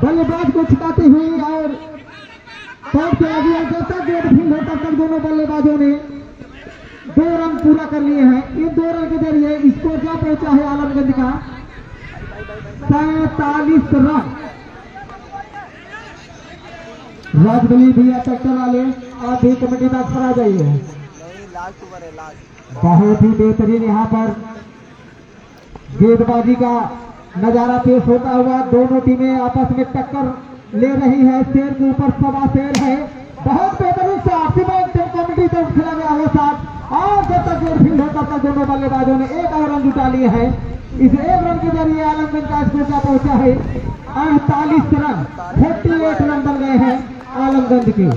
बल्लेबाज को छुटाती हुई और बहुत से आगे जब तक गेंद फील्ड है तब तक दोनों बल्लेबाजों ने 2 रन पूरा कर लिए हैं। इन 2 रन के जरिए स्कोर क्या पहुंचा है आलमगंज का 47 रन। राजबली भैया ट्रैक्टर वाले आप भी कमेटी बॉक्स पर आ जाइए। नहीं लास्ट ओवर है लास्ट। बहुत ही बेहतरीन यहाँ पर गेंदबाजी का नजारा पेश होता हुआ दोनों टीमें आपस में टक्कर ले रही है। शेर के ऊपर सवा शेर है। बहुत बेहतरीन शॉट कमेटी तरफ खेला गया वो शॉट और जब तक गेंद फील्ड है तब तक दोनों बल्लेबाजों ने 1 और रन जुटा लिए हैं। इस 1 रन के जरिए आलमगंज का स्कोर क्या पहुंचा है 48 रन 48 रन बन गए हैं आलमगंज के।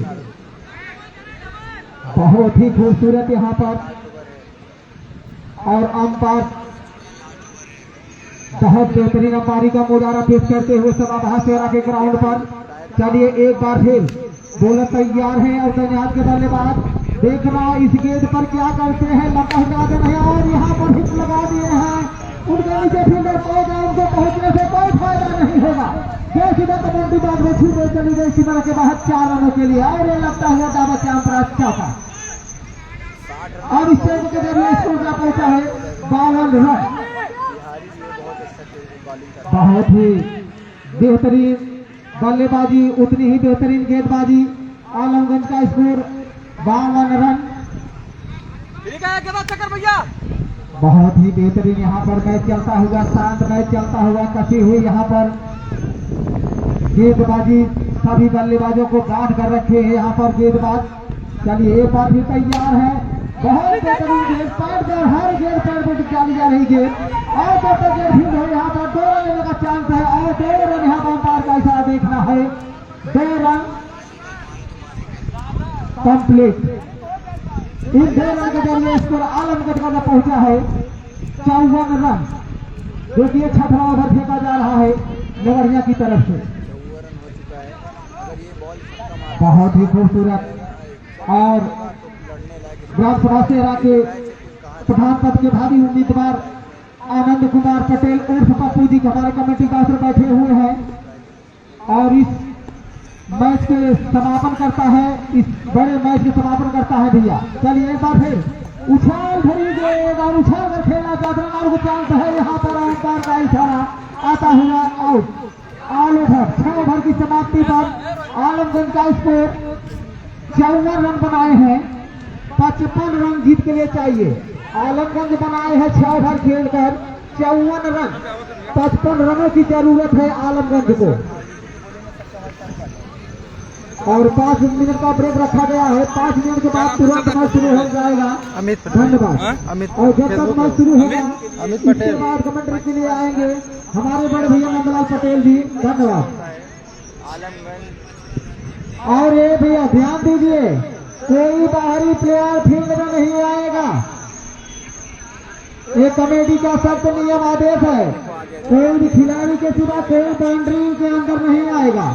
बहुत ही खूबसूरत यहाँ पर और अंपायर बहुत बेहतरीन अंपायरी का मुजाहरा पेश करते हुए सभाबाह सेरा के ग्राउंड पर। चलिए एक बार फिर बॉलर तैयार है और तैनात के बल्लेबाज देखना इस गेंद पर क्या करते हैं। लगा दे रहे और यहाँ पर हिट लगा दिए हैं। उनके नीचे फील्डर पहुंच गए उनको पहुंचने से कोई फायदा नहीं होगा। सीधा कमेंट्री बॉक्स में छूटे चली गई सीमा के बाहर 4 रनों के लिए और ये लगता हुआ दावा क्या अच्छा था। अब इस गेंद के जरिए स्कोर क्या पहुंचा है 52 रन। बिहारी भी बहुत अच्छा बॉलिंग कर बहुत ही बेहतरीन बल्लेबाजी उतनी ही बेहतरीन गेंदबाजी। आलमगंज का स्कोर 52 रन। ठीक है के बाद चक्कर भैया बहुत ही बेहतरीन यहाँ पर मैच चलता हुआ शांत मैच चलता हुआ कसी हुई यहाँ पर गेंदबाजी सभी बल्लेबाजों को गांठ कर रखे हैं यहाँ पर गेंदबाज। चलिए एक बार भी तैयार है, बहुत बेहतरीन गेंद पैर पर, हर गेंद पैर पर डाली जा रही गेंद और दोस्तों गेंद फिर है यहाँ पर 2 रन लेने का चांस है और 2 रन यहाँ पर अंपायर का इशारा देखना है। 2 रन कंप्लीट। इन 2 रन के जरिए स्कोर आलमगढ़ का पहुंचा है 54 रन, जो कि 6वां ओवर फेंका जा रहा है लवरिया की तरफ से। 54 रन हो चुका है। अगर ये बॉल छक्का मार बहुत ही खूबसूरत और लड़ने लायक ग्राम सभा सेरा के प्रधान पद के भावी उम्मीदवार आनंद कुमार पटेल उर्फ पप्पू जी हमारे कमेटी का असर बैठे हुए हैं और इस मैच के समापन करता है, इस बड़े मैच के समापन करता है भैया। चलिए एक बार फिर उछाल भरी गेंद और उछाल कर खेलना चाहते हैं और चांस है यहाँ पर अंपायर का इशारा आता हुआ आउट। ऑल ओवर 6 ओवर की समाप्ति पर आलमगंज का स्कोर 54 रन बनाए हैं, 55 रन जीत के लिए चाहिए। आलमगंज बनाए हैं 6 ओवर खेलकर 54 रन, 55 रनों की जरूरत है आलमगंज को और 5 मिनट का ब्रेक रखा गया है। 5 मिनट के बाद तुरंत मैच शुरू हो जाएगा। अमित धन्यवाद। अमित और जब तक मैच शुरू होगा अमित इसके पटेल बाद कमेंट्री के लिए आएंगे हमारे बड़े भैया नंदलाल पटेल जी। धन्यवाद। आलमगंज और ये भैया ध्यान दीजिए, कोई बाहरी प्लेयर फील्ड में नहीं आएगा, ये कमेटी का सख्त नियम आदेश है। कोई भी खिलाड़ी के सिवा कोई बाउंड्री के अंदर नहीं आएगा।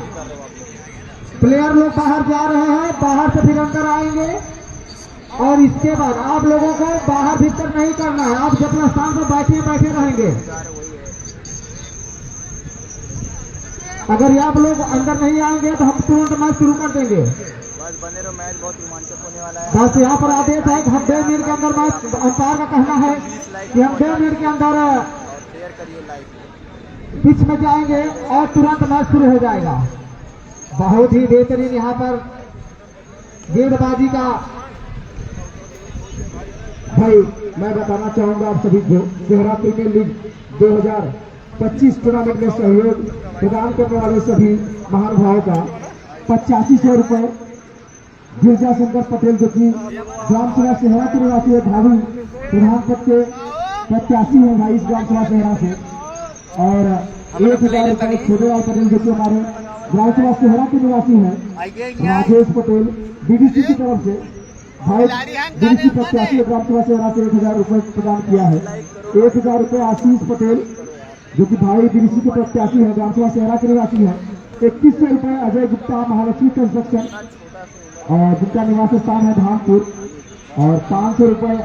प्लेयर लोग बाहर जा रहे हैं, बाहर से फिर अंदर आएंगे और इसके बाद आप लोगों को बाहर भीतर नहीं करना है, आप अपना स्थान पर बैठे रहेंगे। अगर आप लोग अंदर नहीं आएंगे तो हम तुरंत मैच शुरू कर देंगे। बस बने रहो, मैच बहुत रोमांचक होने वाला है। बस यहाँ पर आदेश है कि हम 2 मिनट के अंदर मैच, अंपायर का कहना है कि हम 2 मिनट के अंदर और शेयर करिए लाइव। पिच में जाएंगे और तुरंत मैच शुरू हो जाएगा। बहुत ही बेहतरीन यहाँ पर गेंदबाजी का भाई मैं बताना चाहूंगा आप सभी को, सेहरा प्रीमियर लीग 2025 टूर्नामेंट में सहयोग प्रदान करने वाले सभी महानुभावों का 8500 रुपए गिरजा शंकर पटेल जो कि ग्राम सभा सेहरा के निवासी है, भावी प्रधान पद के प्रत्याशी है भाई इस ग्राम सभा सेहरा से, और 1000 रुपए छोटेलाल पटेल जो कि हमारे ग्राम सभा सेहरा के निवासी हैं राजेश पटेल बीडीसी की तरफ से भाई बीडीसी प्रत्याशी ग्राम सभा सेहरा से 1000 रुपए प्रदान किया है। 1000 रुपए आशीष पटेल जो कि भाई बीडीसी के प्रत्याशी है, ग्राम सभा सेहरा के निवासी है। 2100 रुपए अजय गुप्ता महालक्ष्मी कंस्ट्रक्शन और जिनका निवास स्थान है धामपुर, और 500 रुपए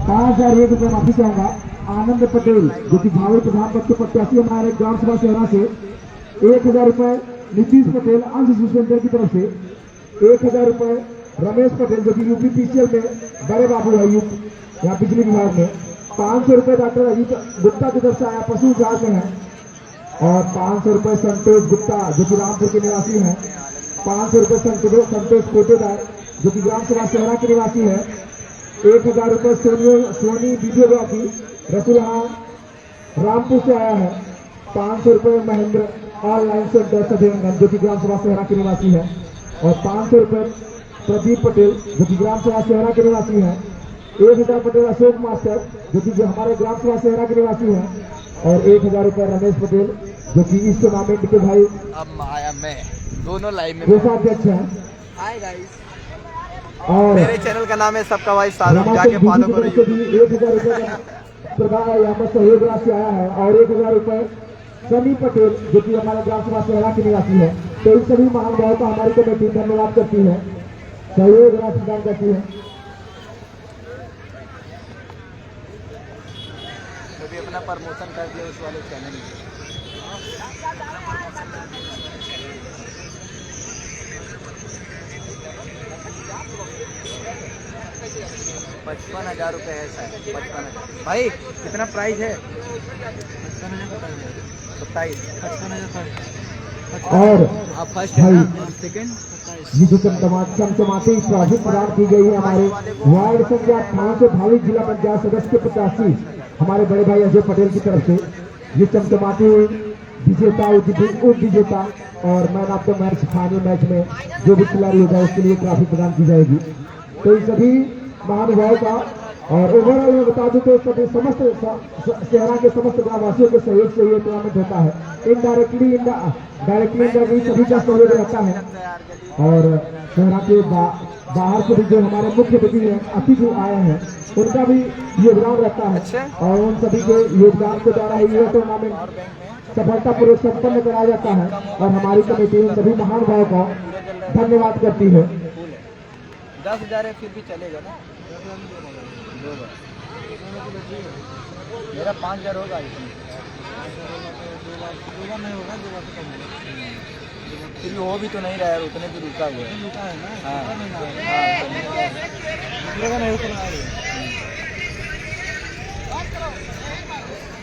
5001 रुपए माफी चाहूंगा आनंद पटेल जो कि भावी प्रधान पद के प्रत्याशी हमारे ग्राम सभा सेहरा से। 1000 रुपए नीतीश पटेल अंश सुरेंद्र की तरफ से। 1000 रुपए रमेश पटेल जो कि यूपीपीसीएल में बड़े बाबू है यहाँ बिजली विभाग में। 500 रुपए डॉक्टर अजीत गुप्ता की तरफ से आया, पशु विभाग में है। और 500 रुपए संतोष गुप्ता जो कि रामपुर के निवासी है। 500 रुपए संतोष कोटेदार जो कि ग्राम सभा सेहरा के निवासी है। 1000 रुपए सोनी वीडियोग्राफी रसुलहा रामपुर से आया है। 500 रुपए महेंद्र ऑनलाइन सेंटर सदैवगंज जो कि ग्राम सभा सेहरा के निवासी है। और 500 रुपए प्रदीप पटेल जो कि ग्राम सभा सेहरा के निवासी है। 1000 पटेल अशोक मास्टर जो कि हमारे ग्राम सभा सेहरा के निवासी है। और 1000 रुपए रमेश पटेल जो कि इस टूर्नामेंट के भाई अब आया मैं दोनों लाइव में कोषाध्यक्ष हैं। हाय गाइस, और मेरे चैनल का नाम है सबका भाई साधु, रमाशंकर जाके फॉलो करो जी की तरफ से भी 1000 रुपए का प्रदान यहाँ पर सहयोग राशि आया है। और 1000 रुपए सनी पटेल जो कि हमारे ग्राम सभा सेहरा के निवासी है। तो इन सभी महानुभावों का हमारी कमेटी धन्यवाद करती है, सहयोग राशि प्रदान करती है। तो भी अपना प्रमोशन कर दिया उस वाले चैनल में। ₹55,000 है शायद, 55,000 भाई कितना प्राइस है? 27। और आप फर्स्ट है ना, सेकंड ये जो चमचमाती ट्रॉफी प्रदान की गई है हमारे वार्ड संख्या 58 से भावी जिला पंचायत सदस्य के प्रत्याशी हमारे बड़े भाई अजय पटेल की तरफ से। ये चमचमाती विजेता उप विजेता और man of the match final match में जो भी खिलाड़ी होगा उसके लिए ट्रॉफी प्रदान की जाएगी। तो इन सभी महानुभावों का और ओवरऑल मैं बता दूं तो सभी समस्त शहरा के समस्त ग्रामवासियों के सहयोग से ये टूर्नामेंट होता है। डायरेक्टली भी सभी का सहयोग रहता है और शहरा के बाहर से भी जो हमारे मुख्य अतिथि हैं अतिथि आए हैं उनका भी योगदान रहता है और उन सभी के योगदान के द्वारा ही यह टूर्नामेंट सफलतापूर्वक संपन्न कराया जाता है और हमारी कमेटी इन सभी महानुभावों का धन्यवाद करती है। 10,000 है फिर भी चलेगा ना, मेरा 5,000 होगा फिर भी हो भी तो नहीं रहा है, उतने भी रुका हुआ है।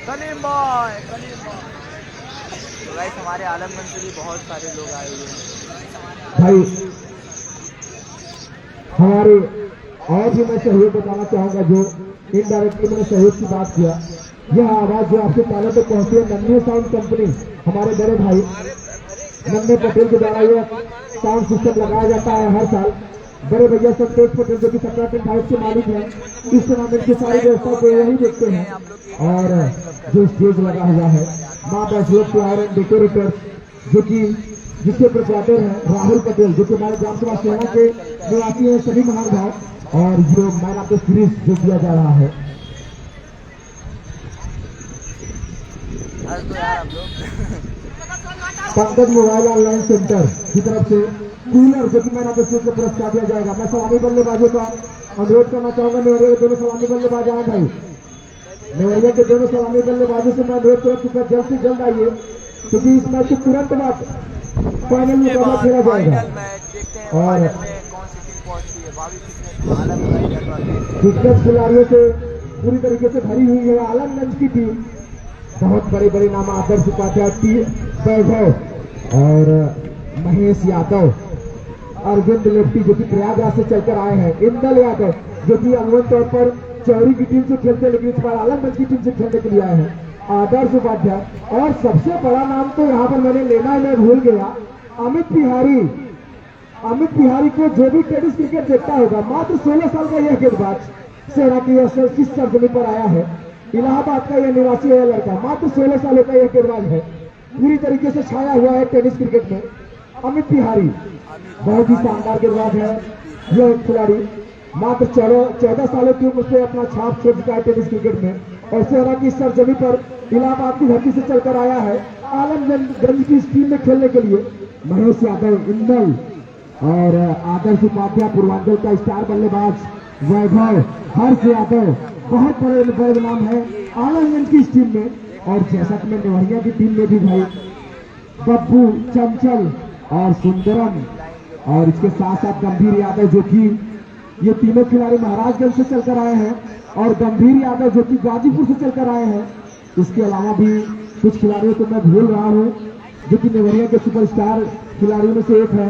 कलीम बॉय तो गाइस हमारे आलमगंज से भी बहुत सारे लोग आए हुए हैं भाई। हमारे और भी मैं सहयोग बताना चाहूंगा जो इनडायरेक्टली मैंने सहयोग की बात किया। यह आवाज जो आपके कानों तक पहुंची है नन्हे साउंड कंपनी हमारे बड़े भाई नन्हे पटेल के द्वारा यह साउंड सिस्टम लगाया जाता है हर साल। बड़े भैया संतोष पटेल जो कि 17 के मालिक हैं इस टूर्नामेंट की सारी व्यवस्था को यही देखते हैं और जो स्टेज लगा हुआ है माँ बैचलर फ्लावर एंड डेकोरेटर्स जो कि जिसके प्रोप्राइटर हैं राहुल पटेल जो कि हमारे ग्राम सभा सेना के निवासी हैं सभी महानुभाव और जो मैन ऑफ द सीरीज जो दिया जा रहा है। पंकज मोबाइल ऑनलाइन सेंटर की तरफ से कूलर जो कि मैन ऑफ द सीरीज को पुरस्कार दिया जाएगा। मैं सलामी बल्लेबाजों का अनुरोध करना चाहूंगा, नेवरिया के दोनों सलामी बल्लेबाज आए भाई, नेवरिया के दोनों सलामी बल्लेबाजों से मैं अनुरोध करूँ जल्द से जल्द आइए क्योंकि इस मैच के तुरंत बाद फाइनल मुकाबला खेला जाएगा और दिग्गज खिलाड़ियों से पूरी तरीके से भरी हुई है आलमगंज की टीम। बहुत बड़े बड़े नाम आदर्श उपाध्याय, वैभव और महेश यादव, अरविंद लेफ्टी जो कि प्रयागराज से चलकर आए हैं, इंदल यादव जो कि अनुमान तौर पर चौरी की टीम से खेलते लेकिन इस बार आलमगंज की टीम से खेलने के लिए आए हैं, आदर्श उपाध्याय और सबसे बड़ा नाम तो यहाँ पर मैंने लेना है, मैं भूल गया, अमित बिहारी को जो भी टेनिस क्रिकेट देखता होगा मात्र 16 साल का यह गेंदबाज सेना की किस सरजमी पर आया है। इलाहाबाद का यह निवासी है लड़का, मात्र 16 सालों का यह गेंदबाज है, पूरी तरीके से छाया हुआ है टेनिस क्रिकेट में। अमित बिहारी बहुत ही शानदार गेंदबाज है यह खिलाड़ी, मात्र 14 सालों की उम्र से अपना छाप छोड़ चुका है टेनिस क्रिकेट में और सेना की सरजमी पर इलाहाबाद की धरती से चलकर आया है आलमगंज की इस टीम में खेलने के लिए। महेश यादव, इंदल और आदर्श उपाध्याय पूर्वांचल का स्टार बल्लेबाज वैभव, हर्ष यादव बहुत बड़े बड़े नाम है आलमगंज की इस टीम में। और जैसा कि मैं नेवरिया की टीम में भी भाई बब्बू, चंचल और सुंदरम और इसके साथ साथ गंभीर यादव जो कि ये तीनों खिलाड़ी महाराजगंज से चलकर आए हैं और गंभीर यादव जो कि गाजीपुर से चलकर आए हैं। इसके अलावा भी कुछ खिलाड़ियों को मैं भूल रहा हूं जो कि नेवरिया के सुपरस्टार खिलाड़ियों में से एक है।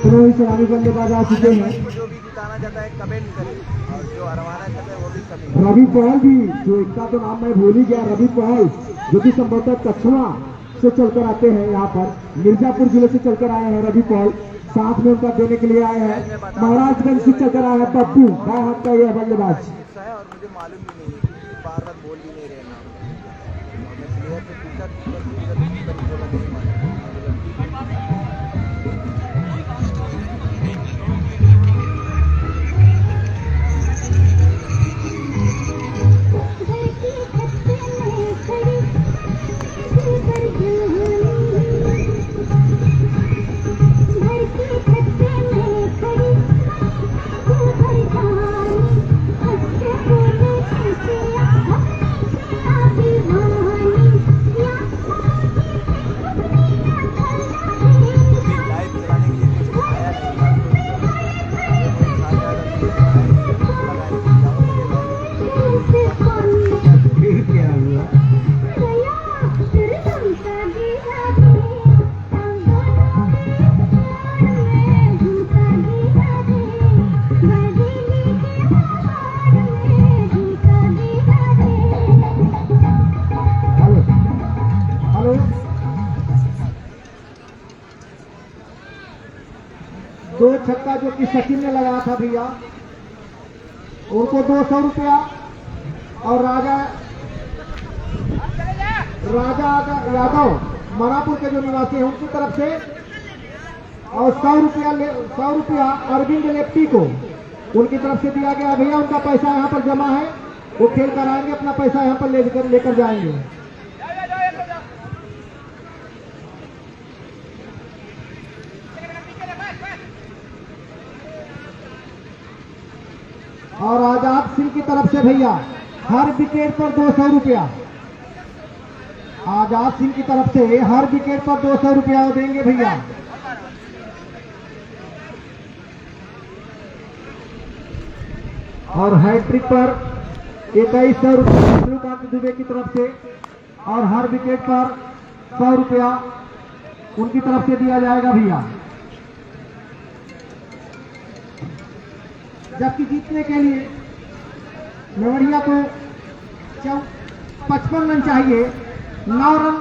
दोनों ही सलामी बल्लेबाज आ चुके हैं। जो भी जिताना चाहता है कमेंट करें और जो हरवाना चाहता है वो भी कमेंट। रवि पहल भी जो एक का तो नाम मैं भूल ही गया, रवि पहल जो कि संभवतः कछुआ से चलकर आते हैं, यहाँ पर मिर्जापुर जिले से चलकर आए हैं रवि पहल, साथ में उनका देने के लिए आए हैं महाराजगंज से चलकर आए हैं बब्बू, बाएं हाथ का यह बल्लेबाज। और मुझे मालूम भी नहीं है, बार बार बोल भी नहीं रहे 2 छक्का जो कि सचिन ने लगाया था भैया, उनको 200 रुपया, और राजा यादव मनापुर के जो निवासी हैं उनकी तरफ से, और 100 रुपया अरविंद लेप्टी को उनकी तरफ से दिया गया। भैया उनका पैसा यहाँ पर जमा है, वो खेल कर आएंगे, अपना पैसा यहाँ पर लेकर जाएंगे। और आजाद सिंह की तरफ से भैया हर विकेट पर 200 रुपया, आजाद सिंह की तरफ से हर विकेट पर 200 रुपया देंगे भैया। और हैट्रिक पर 2100 रुपया विष्णुकांत दुबे की तरफ से, और हर विकेट पर 100 रुपया उनकी तरफ से दिया जाएगा भैया। जबकि जीतने के लिए नेवरिया को 55 रन चाहिए, 9 रन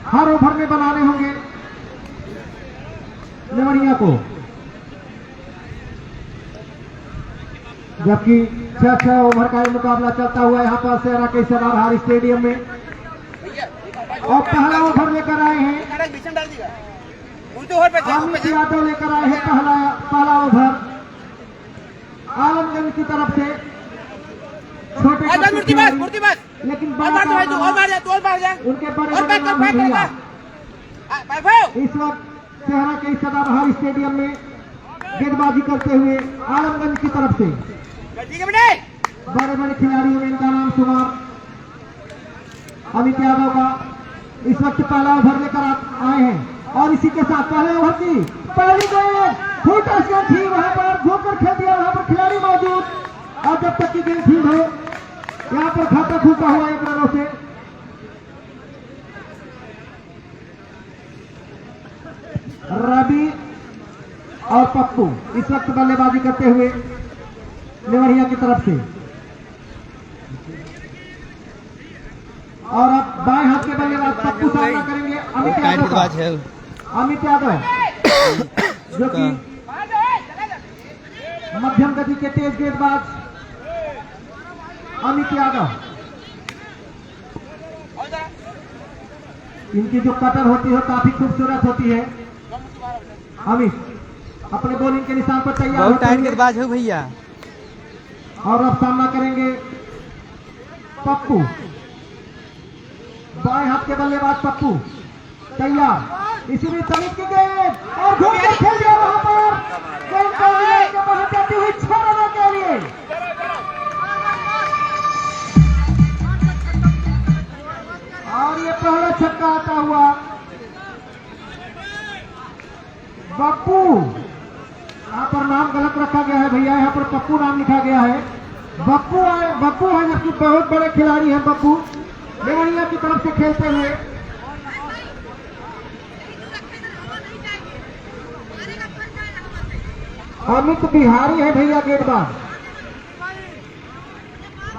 हर ओवर में बनाने होंगे नेवरिया को। जबकि 6 ओवर का ये मुकाबला चलता हुआ यहाँ पर सेरा के सरारहार स्टेडियम में, और पहला ओवर लेकर आए हैं अमित यादव, लेकर आए हैं पहला ओवर आलमगंज की तरफ से। छोटे लेकिन उनके बड़े नाम है भैया। इस वक्त सेहरा के सदाबहार स्टेडियम में गेंदबाजी करते हुए आलमगंज की तरफ से बड़े बड़े खिलाड़ियों में इनका नाम शुमार अमित यादव का इस वक्त पहला ओवर लेकर आए हैं। और इसी के साथ पहले ओवर की पहली गेंद फुट थी, वहां पर घूमकर खेल दिया, वहां पर खिलाड़ी मौजूद, और जब तक की गेंद ठीक हो यहाँ पर खाता फूटा हुआ 1 रनों से। रवि और पप्पू इस वक्त बल्लेबाजी करते हुए नेवरिया की तरफ से। और अब बाएं हाथ के बल्लेबाज पप्पू सामना करेंगे अमित यादव जो कि मध्यम गति के तेज गेंदबाज अमित यादव। इनकी जो कटर होती है काफी खूबसूरत होती है। अमित अपने बॉलिंग के निशान पर तैयार, बहुत टाइट गेंदबाज है भैया। और अब सामना करेंगे पप्पू, बाएं हाथ के बल्लेबाज पप्पू तैयार। इसी में समित की गेंद और घूम कर खेल दिया, वहां पर गेंद को बाहर जाती हुई 6 रनों के लिए। और ये पहला छक्का आता हुआ पप्पू, यहाँ पर नाम गलत रखा गया है भैया, यहाँ पर पप्पू नाम लिखा गया है। बप्पू है जबकि बहुत बड़े खिलाड़ी हैं बप्पू, देवरिया की तरफ से खेलते हुए। अमित बिहारी है भैया गेंदबाज,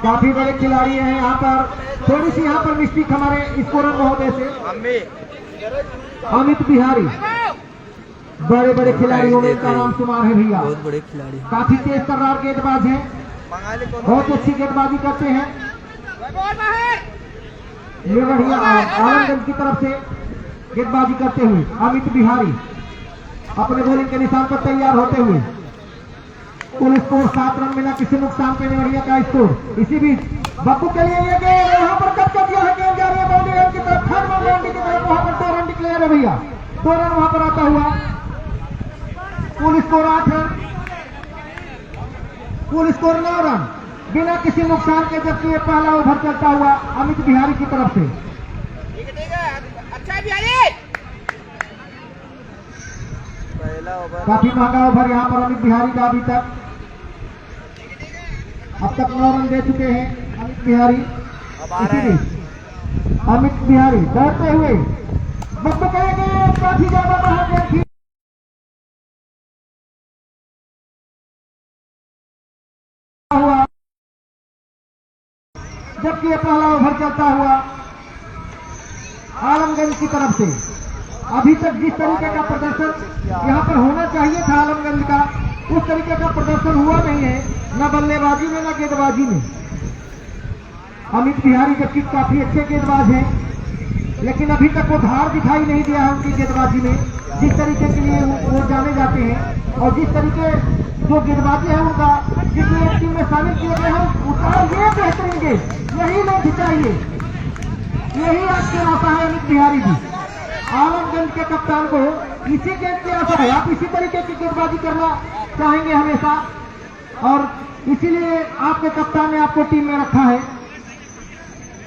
काफी बड़े खिलाड़ी हैं। यहाँ पर थोड़ी सी यहाँ पर मिस्टेक हमारे स्कोरर महोदय से। अमित बिहारी बड़े बड़े खिलाड़ियों में इनका नाम शुमार है भैया, बहुत बड़े खिलाड़ी, काफी तेज तर्रार गेंदबाज हैं, बहुत अच्छी गेंदबाजी करते हैं। ये बढ़िया आलमगंज की तरफ से गेंदबाजी करते हुए अमित बिहारी अपने बॉलिंग के निशान पर तैयार होते हुए। कुल स्कोर 7 रन मिला, किसी नुकसान पे नेवरिया का स्कोर। इसी बीच बप्पू के लिए ये गेंद यहाँ पर कट कर दिया है, गेंद जा रही है बाउंड्री लाइन की तरफ, थर्ड बाउंड्री की तरफ, वहां पर 2 रन डिक्लेयर है भैया, 2 रन वहां पर आता हुआ। कुल स्कोर 8 रन, कुल स्कोर 9 रन बिना किसी नुकसान के, जबकि ये पहला ओवर चलता हुआ अमित बिहारी की तरफ से। अच्छा बिहारी, काफी महंगा ओवर यहाँ पर अमित बिहारी का अभी तक। अब तक 9 रन दे चुके हैं अमित बिहारी। इसीलिए अमित बिहारी दौड़ते हुए बप्पू करेंगे, काफी ज्यादा बाहर थी, जबकि ये पहला ओवर चलता हुआ आलमगंज की तरफ से। अभी तक जिस तरीके का प्रदर्शन यहाँ पर होना चाहिए था आलमगंज का, उस तरीके का प्रदर्शन हुआ नहीं है, न बल्लेबाजी में न गेंदबाजी में। अमित बिहारी जबकि काफी अच्छे गेंदबाज हैं, लेकिन अभी तक वो धार दिखाई नहीं दिया है उनकी गेंदबाजी में, जिस तरीके के लिए वो जाने जाते हैं। और जिस तरीके जो गेंदबाजी है उनका जिसमें टीम में शामिल किए गए हैं, उसका ये बेहतरीन गेंद, यही लोग चाहिए, यही आज के आशा है अमित बिहारी जी। आलमगंज के कप्तान को इसी गेंद की आशा है, आप इसी तरीके की गेंदबाजी करना चाहेंगे हमेशा, और इसीलिए आपके कप्तान ने आपको टीम में रखा है।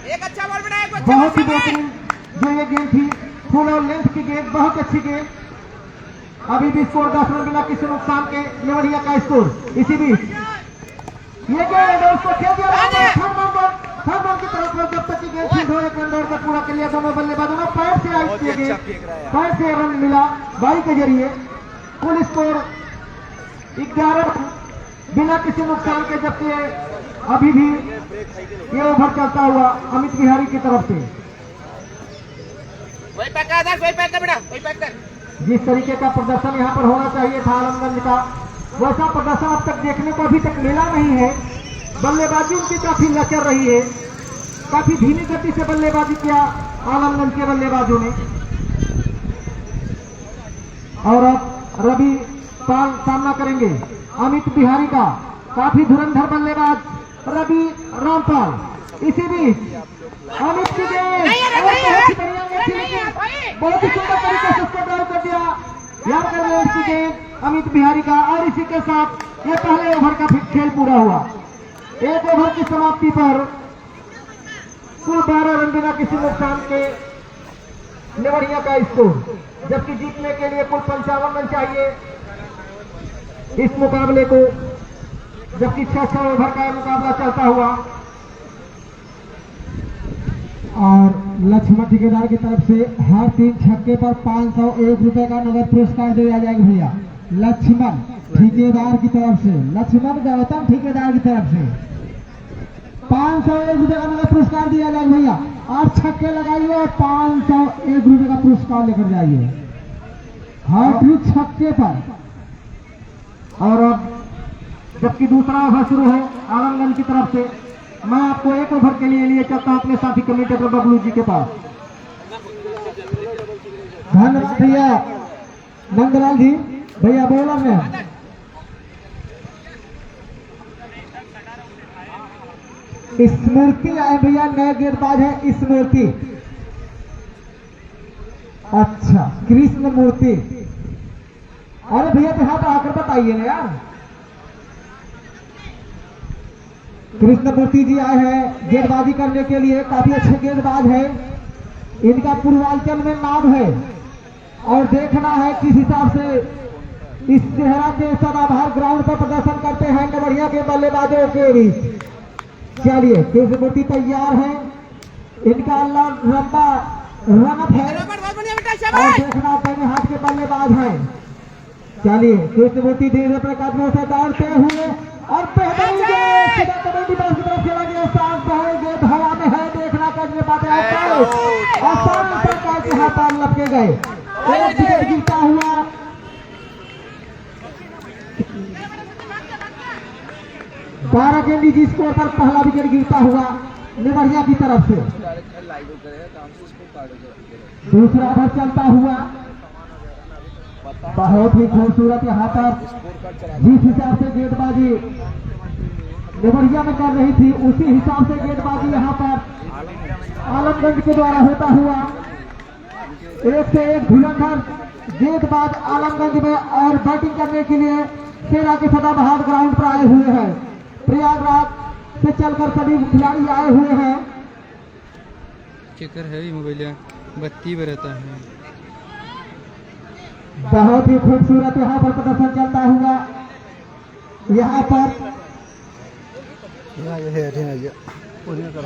एक अच्छा बॉल बनाया, बहुत ही बेहतरीन जो ये गेंद थी, फुल और लेंथ की गेंद, बहुत अच्छी गेंद। अभी भी स्कोर 10 रन बिना किसी नुकसान के, लेवरिया का स्कोर। इसी बीच ये गेंद उसको खेल दिया थर्ड रन की तरफ, जब तक की गेंद ठीक हो, 1 रन दौड़ कर पूरा कर लिया। दोनों बल्लेबाजों ने पैर से आउट किए गए, पैर से रन मिला बाई के जरिए। कुल स्कोर 11 बिना किसी नुकसान के, जबकि अभी भी ये ओवर चलता हुआ अमित बिहारी की तरफ से। वही पैक कर आदर्श, वही पैक कर बेटा, वही पैक कर। जिस तरीके का प्रदर्शन यहाँ पर होना चाहिए था आलमगंज का, वैसा प्रदर्शन अब तक देखने को अभी तक मिला नहीं है। बल्लेबाजी उनकी काफी लचर रही है, काफी धीमी गति से बल्लेबाजी किया आलमगंज के बल्लेबाजों ने। और अब रवि पाल सामना करेंगे अमित बिहारी का, काफी धुरंधर बल्लेबाज रवि रामपाल। इसी बीच अमित की गेंद बहुत ही सुंदर तरीके से उसको ड्राइव कर दिया, याद कर लो इसकी गेंद अमित बिहारी का। और इसी के साथ ये पहले ओवर का खेल पूरा हुआ। एक ओवर की समाप्ति पर कुल 12 रन बिना किसी नुकसान के लेवरिया का स्कोर, जबकि जीतने के लिए कुल 55 रन चाहिए इस मुकाबले को, जबकि 600 ओवर का मुकाबला चलता हुआ। और लक्ष्मण ठेकेदार की तरफ से हर 3 छक्के पर 501 रुपए का नगद पुरस्कार दिया जाएगा भैया। लक्ष्मण ठेकेदार की तरफ से, लक्ष्मण गौतम ठेकेदार की तरफ से 501 रुपए का नगद पुरस्कार दिया जाएगा भैया। 8 छक्के लगाइए और 501 रुपए का पुरस्कार लेकर जाइए हर 3 छक्के पर। और अब जबकि दूसरा ओवर शुरू है आलमगंज की तरफ से, मैं आपको एक ओवर के लिए चलता हूं अपने साथी कमेंटेटर बबलू जी के पास। धन्यवाद भैया नंदलाल जी, भैया बॉलर में स्मृति आए भैया, नए गेंदबाज है स्मृति। अच्छा कृष्ण मूर्ति, अरे भैया तो हाथ आकर बताइए ना यार। कृष्ण मूर्ति जी आए हैं गेंदबाजी करने के लिए, काफी अच्छे गेंदबाज है, इनका पूर्वांचल में नाम है। और देखना है किस हिसाब से इस चेहरा के सदाबहार ग्राउंड पर प्रदर्शन करते हैं लेवरिया के बल्लेबाजों के बीच। चलिए कृष्ण मूर्ति तैयार है, इनका लंबा रनअप है और देखना पहले हाथ के बल्लेबाज हैं। चलिए कृष्ण मूर्ति धीरे अपने कदमों से दौड़ते हुए और बेहतरीन कबड्डी बॉल की तरफ चला गया, साफ बॉल गेंद हवा में है, देखना करने बातें आसान प्रकार के हाथ लपके गए, एक विकेट गिरता हुआ। बारह गेंद की स्कोर पर पहला विकेट गिरता हुआ लेवरिया की तरफ से। दूसरा ओवर चलता हुआ, बहुत ही खूबसूरत यहाँ पर जिस हिसाब से गेंदबाजी लेवरिया में कर रही थी उसी हिसाब से गेंदबाजी यहाँ पर आलमगंज के द्वारा होता हुआ। एक से एक धुरंधर गेंदबाज आलमगंज में और बैटिंग करने के लिए सेना के सदाबहार ग्राउंड पर आए हुए हैं। प्रयागराज से चलकर सभी खिलाड़ी आए हुए हैं। चेकर है मोबाइल बत्ती में रहता है। बहुत ही खूबसूरत यहाँ पर प्रदर्शन चलता हुआ। यहाँ पर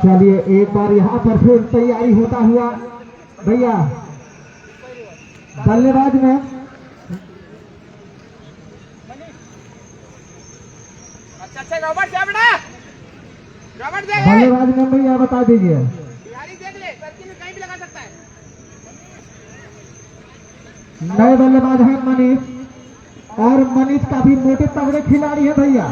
चलिए एक बार यहाँ पर फिर तैयारी होता हुआ भैया बल्लेबाज में बल्लेबाज में भैया बता दीजिए। देख ले, सर्किल में कहीं भी लगा सकता है। नए बल्लेबाज हैं मनीष, और मनीष काफी मोटे तगड़े खिलाड़ी है भैया।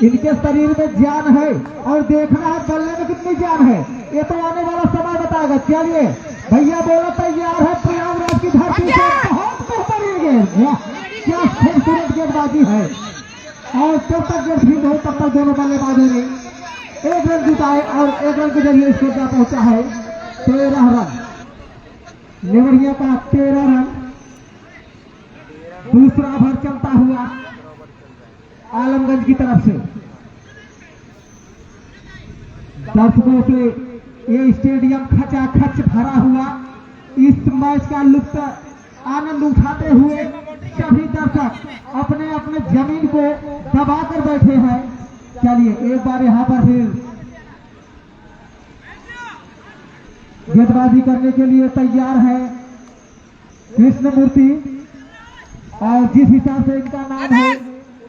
इनके शरीर में जान है और देखना है बल्ले में कितनी जान है, ये तो आने वाला समय बताएगा। चलिए भैया बोला तैयार है, प्रयागराज की धरती से बहुत बेहतरीन गेंद, क्या खूबसूरत गेंदबाजी है। और जब तक गेंद फील्ड हो तब तक दोनों बल्लेबाजों ने एक रन जिताए और एक रन के जरिए स्कोर क्या पहुंचा है 13 रन। लेवरिया का 13 रन। दूसरा ओवर चलता हुआ आलमगंज की तरफ से। दर्शकों से ये स्टेडियम खचाखच भरा हुआ, इस मैच का लुत्फ आनंद उठाते हुए सभी दर्शक अपने अपने जमीन को दबा कर बैठे हैं। चलिए एक बार यहाँ पर फिर गेंदबाजी करने के लिए तैयार है कृष्णमूर्ति, और जिस हिसाब से इनका नाम है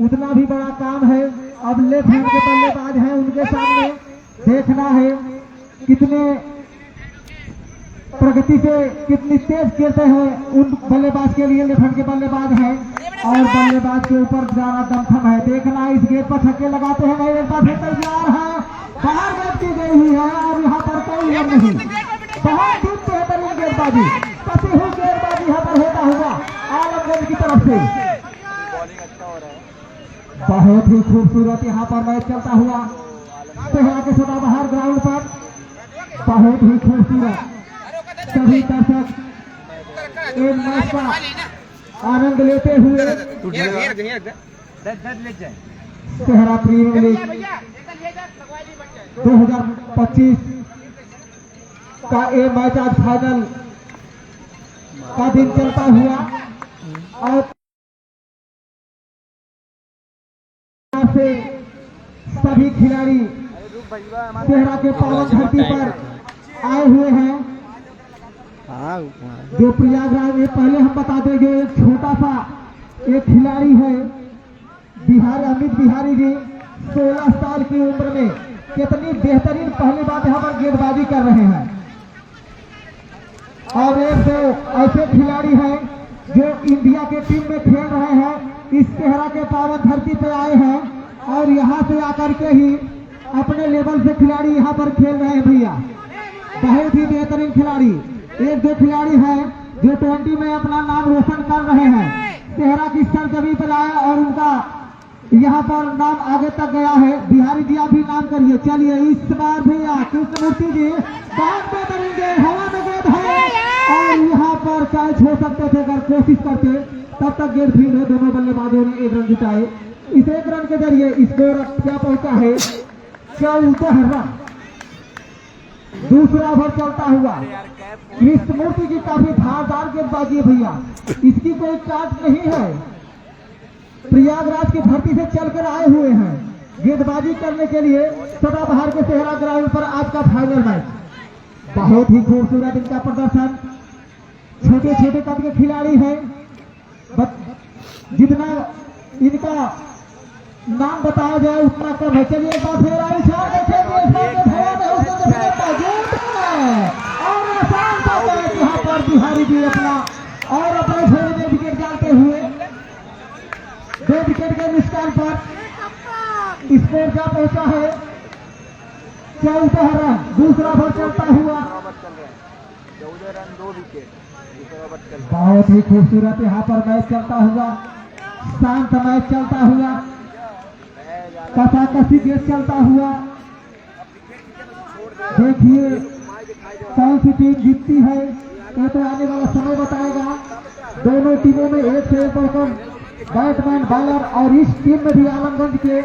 उतना भी बड़ा काम है। अब लेफ्ट हैंड के बल्लेबाज हैं, उनके सामने देखना है कितने प्रगति से कितनी तेज खेलते हैं उन बल्लेबाज के लिए। लेफ्ट हैंड के बल्लेबाज हैं और बल्लेबाज के ऊपर ज्यादा दमखम है। देखना है इस गेंद पर छक्के लगाते हैं नहीं, एक बार फिर तैयार है, बाहर गेंद की गई हुई है और यहाँ पर कोई रन नहीं। बहुत ही बेहतरीन गेंदबाजी, कसी हुई गेंदबाजी यहाँ पर होता हुआ आलमगंज की तरफ से। बॉलिंग अच्छा हो रहा है। बहुत ही खूबसूरत यहाँ पर मैच चलता हुआ सेहरा के सदाबहार ग्राउंड पर, बहुत ही खूबसूरत। सभी दर्शक एक मैच का आनंद लेते हुए सेहरा प्रीमियर लीग 2025 का ये मैच आज फाइनल का दिन चलता हुआ और से सभी खिलाड़ी सेहरा के पावन धरती पर आए हुए हैं। जो प्रयागराज में पहले हम बता दें, जो एक छोटा सा एक खिलाड़ी है बिहारी, अमित बिहारी जी 16 साल की उम्र में कितनी बेहतरीन पहली बात यहाँ पर गेंदबाजी कर रहे हैं। और एक दो ऐसे खिलाड़ी हैं जो इंडिया के टीम में खेल रहे हैं, इस सेहरा के पावन धरती पे आए हैं और यहाँ से आकर के ही अपने लेवल से खिलाड़ी यहाँ पर खेल रहे हैं भैया। बहुत ही बेहतरीन खिलाड़ी, एक दो खिलाड़ी हैं जो 20 में अपना नाम रोशन कर रहे हैं, सेहरा की सरजमी पर आए और उनका यहाँ पर नाम आगे तक गया है। बिहारी जी आप भी नाम करिए। चलिए इस बार भैया कृष्णमूर्ति जी बहुत बेहतरीन गेंद, हवा में गेंद है और यहाँ पर कैच हो सकते थे अगर कोशिश करते, तब तक गेंद फील्ड है। दोनों बल्लेबाजों ने एक रन जिताए। इस एक रन के जरिए स्कोर क्या पहुंचा है 14 रन। दूसरा ओवर चलता हुआ कृष्णमूर्ति की काफी धारदार गेंदबाजी है भैया, इसकी कोई काट नहीं है। प्रयागराज की धरती से चलकर आए हुए हैं गेंदबाजी करने के लिए सदाबहार के सेहरा ग्राउंड पर आज का फाइनल मैच। बहुत ही खूबसूरत इनका प्रदर्शन, छोटे छोटे कद के खिलाड़ी हैं, जितना इनका नाम बताया जाए उतना कम है। चलिए एक बार फिर आई छाप और आसान सा मैच यहाँ पर बिहारी जी अपना और अपने फेरे में विकेट डालते हुए 2 विकेट के निष्कान पर स्कोर क्या पहुंचा है 14 रन। दूसरा ओवर चलता हुआ 14 रन 2 विकेट। बहुत ही खूबसूरत यहाँ पर मैच चलता हुआ, शांत मैच चलता हुआ, कसाकसी गेंद चलता हुआ। देखिए कौन सी टीम जीतती है ये तो आने वाला समय बताएगा। दोनों टीमों में एक से एक बढ़कर बैट्समैन, बॉलर और इस टीम में भी आलमगंज के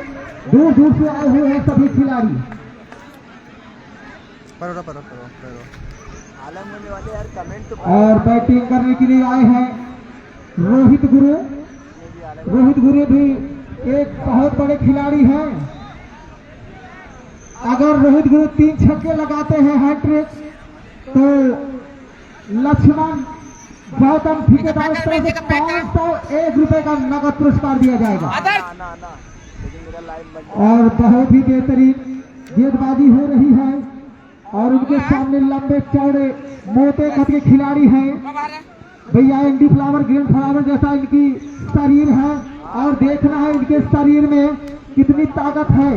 दूर दूर से आए हुए हैं सभी खिलाड़ी। आलमगंज वाले यार कमेंट तो और बैटिंग करने के लिए आए हैं रोहित गुरु। रोहित गुरु भी एक बहुत बड़े खिलाड़ी हैं। अगर रोहित गुरु 3 छक्के लगाते हैं हैट्रिक तो लक्ष्मण गौतम ठेकेदार तरफ से 501 रुपए का नगद पुरस्कार दिया जाएगा। लेकिन मेरा लाइन बन और बहुत ही बेहतरीन गेंदबाजी हो रही है और उनके सामने लंबे चौड़े मोटे कद के खिलाड़ी हैं भैया एंडी फ्लावर ग्रीन फ्लावर जैसा इनकी शरीर है और देखना है इनके शरीर में कितनी ताकत है।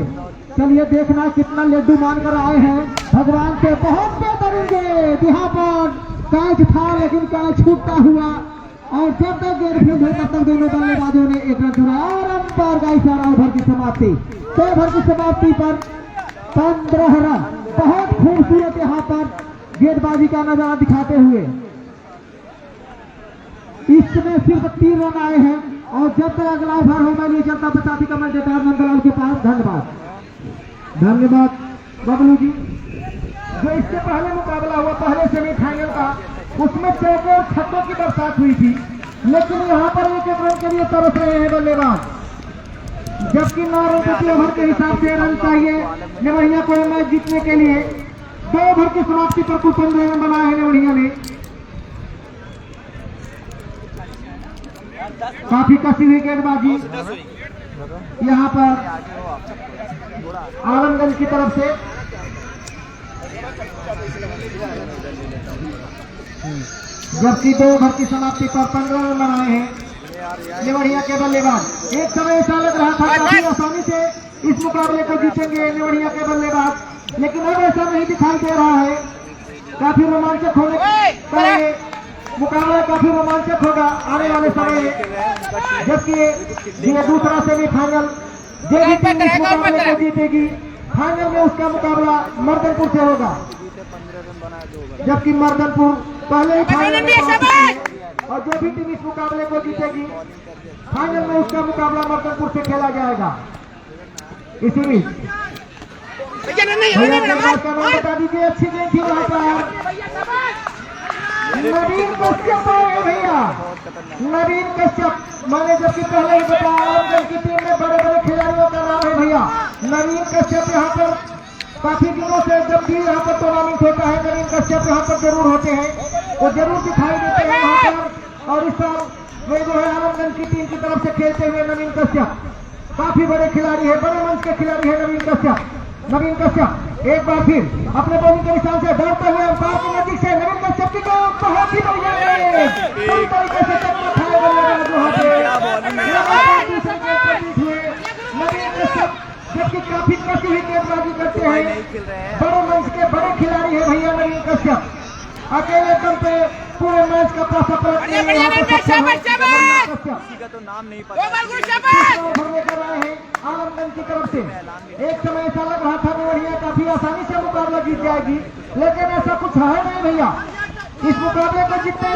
चलिए देखना कितना लड्डू मानकर आए हैं भगवान से। बहुत बेहतरीन गेंद, यहाँ पर कैच था लेकिन कैच छूटता हुआ और जब तक गेंद फील्ड है तब तक दोनों बल्लेबाजों ने एक रन जुड़ा और अंपायर का इशारा। ओवर की समाप्ति, तो ओवर की समाप्ति पर 15 रन। बहुत खूबसूरत यहाँ पर गेंदबाजी का नजारा दिखाते हुए इसमें सिर्फ 3 रन आए हैं और जब तक अगला ओवर हो मैं लिए चलता बताती कमेंटेटर नंदलाल के पास। धन्यवाद, धन्यवाद बबलू जी। जो इससे पहले मुकाबला हुआ पहले सेमीफाइनल का, उसमें चौके और छक्कों की बरसात हुई थी, लेकिन यहाँ पर एक एक रन के लिए तरस रहे हैं बल्लेबाज, जबकि 9 रन प्रति ओवर के हिसाब से रन चाहिए नेवढ़िया को मैच जीतने के लिए। 2 ओवर की समाप्ति पर कुल 15 रन बनाए हैं नेवढ़िया ने। काफी कसी हुई गेंदबाजी यहाँ पर आलमगंज की तरफ से। जबकि 2 ओवर की समाप्ति पर 15 रन बनाए हैं नेवढ़िया के बल्लेबाज। एक समय ऐसा लग रहा था काफी आसानी से इस मुकाबले को जीतेंगे नेवढ़िया के बल्लेबाज, लेकिन अब ऐसा नहीं दिखाई दे रहा है। काफी रोमांचक होने का ये मुकाबला काफी रोमांचक होगा आने वाले समय में, जबकि ये दूसरा सेमीफाइनल जो भी टीम इस मुकाबले को जीतेगी फाइनल में उसका मुकाबला मर्दनपुर से होगा, जबकि मर्दनपुर पहले ही फाइनल में पहुंच चुकी है और जो भी टीम इस मुकाबले को जीतेगी फाइनल में उसका मुकाबला मर्दनपुर से खेला जाएगा। इसी बीच भैया का नाम बता दीजिए। अच्छी गेंद थी वहां पर नवीन कश्यप है भैया, नवीन कश्यप। मैंने जबकि पहले ही बताया आलमगंज की टीम में बड़े बड़े खिलाड़ियों का नाम है भैया नवीन कश्यप। यहाँ पर काफी दिनों से जब भी यहाँ पर टूर्नामेंट होता है नवीन कश्यप यहाँ पर जरूर होते हैं, वो जरूर दिखाई देते हैं यहाँ पर। और इस साल वे जो है आलमगंज की टीम की तरफ से खेलते हुए नवीन कश्यप काफी बड़े खिलाड़ी है, बड़े मंच के खिलाड़ी है नवीन कश्यप। नवीन कश्यप एक बार फिर अपने बॉलिंग के निशान से दौड़ते हुए अंपायर के नजदीक से नवीन कश्यप की बहुत ही बढ़िया पूरी तरीके से चक्कर खाए बल्लेबाज वहां पे नवीन कश्यप, जबकि काफी कसी हुई गेंदबाजी करते हैं। बड़े मंच के बड़े खिलाड़ी है भैया नवीन कश्यप। अकेले दम पे पूरे मैच का पासा पलट किसी का तो नाम नहीं पता कर रहे हैं आलमगंज की तरफ से। एक समय ऐसा लग रहा था नेवढ़िया काफी आसानी से मुकाबला जीत जाएगी, लेकिन ऐसा कुछ है नहीं भैया। इस मुकाबले को जीतने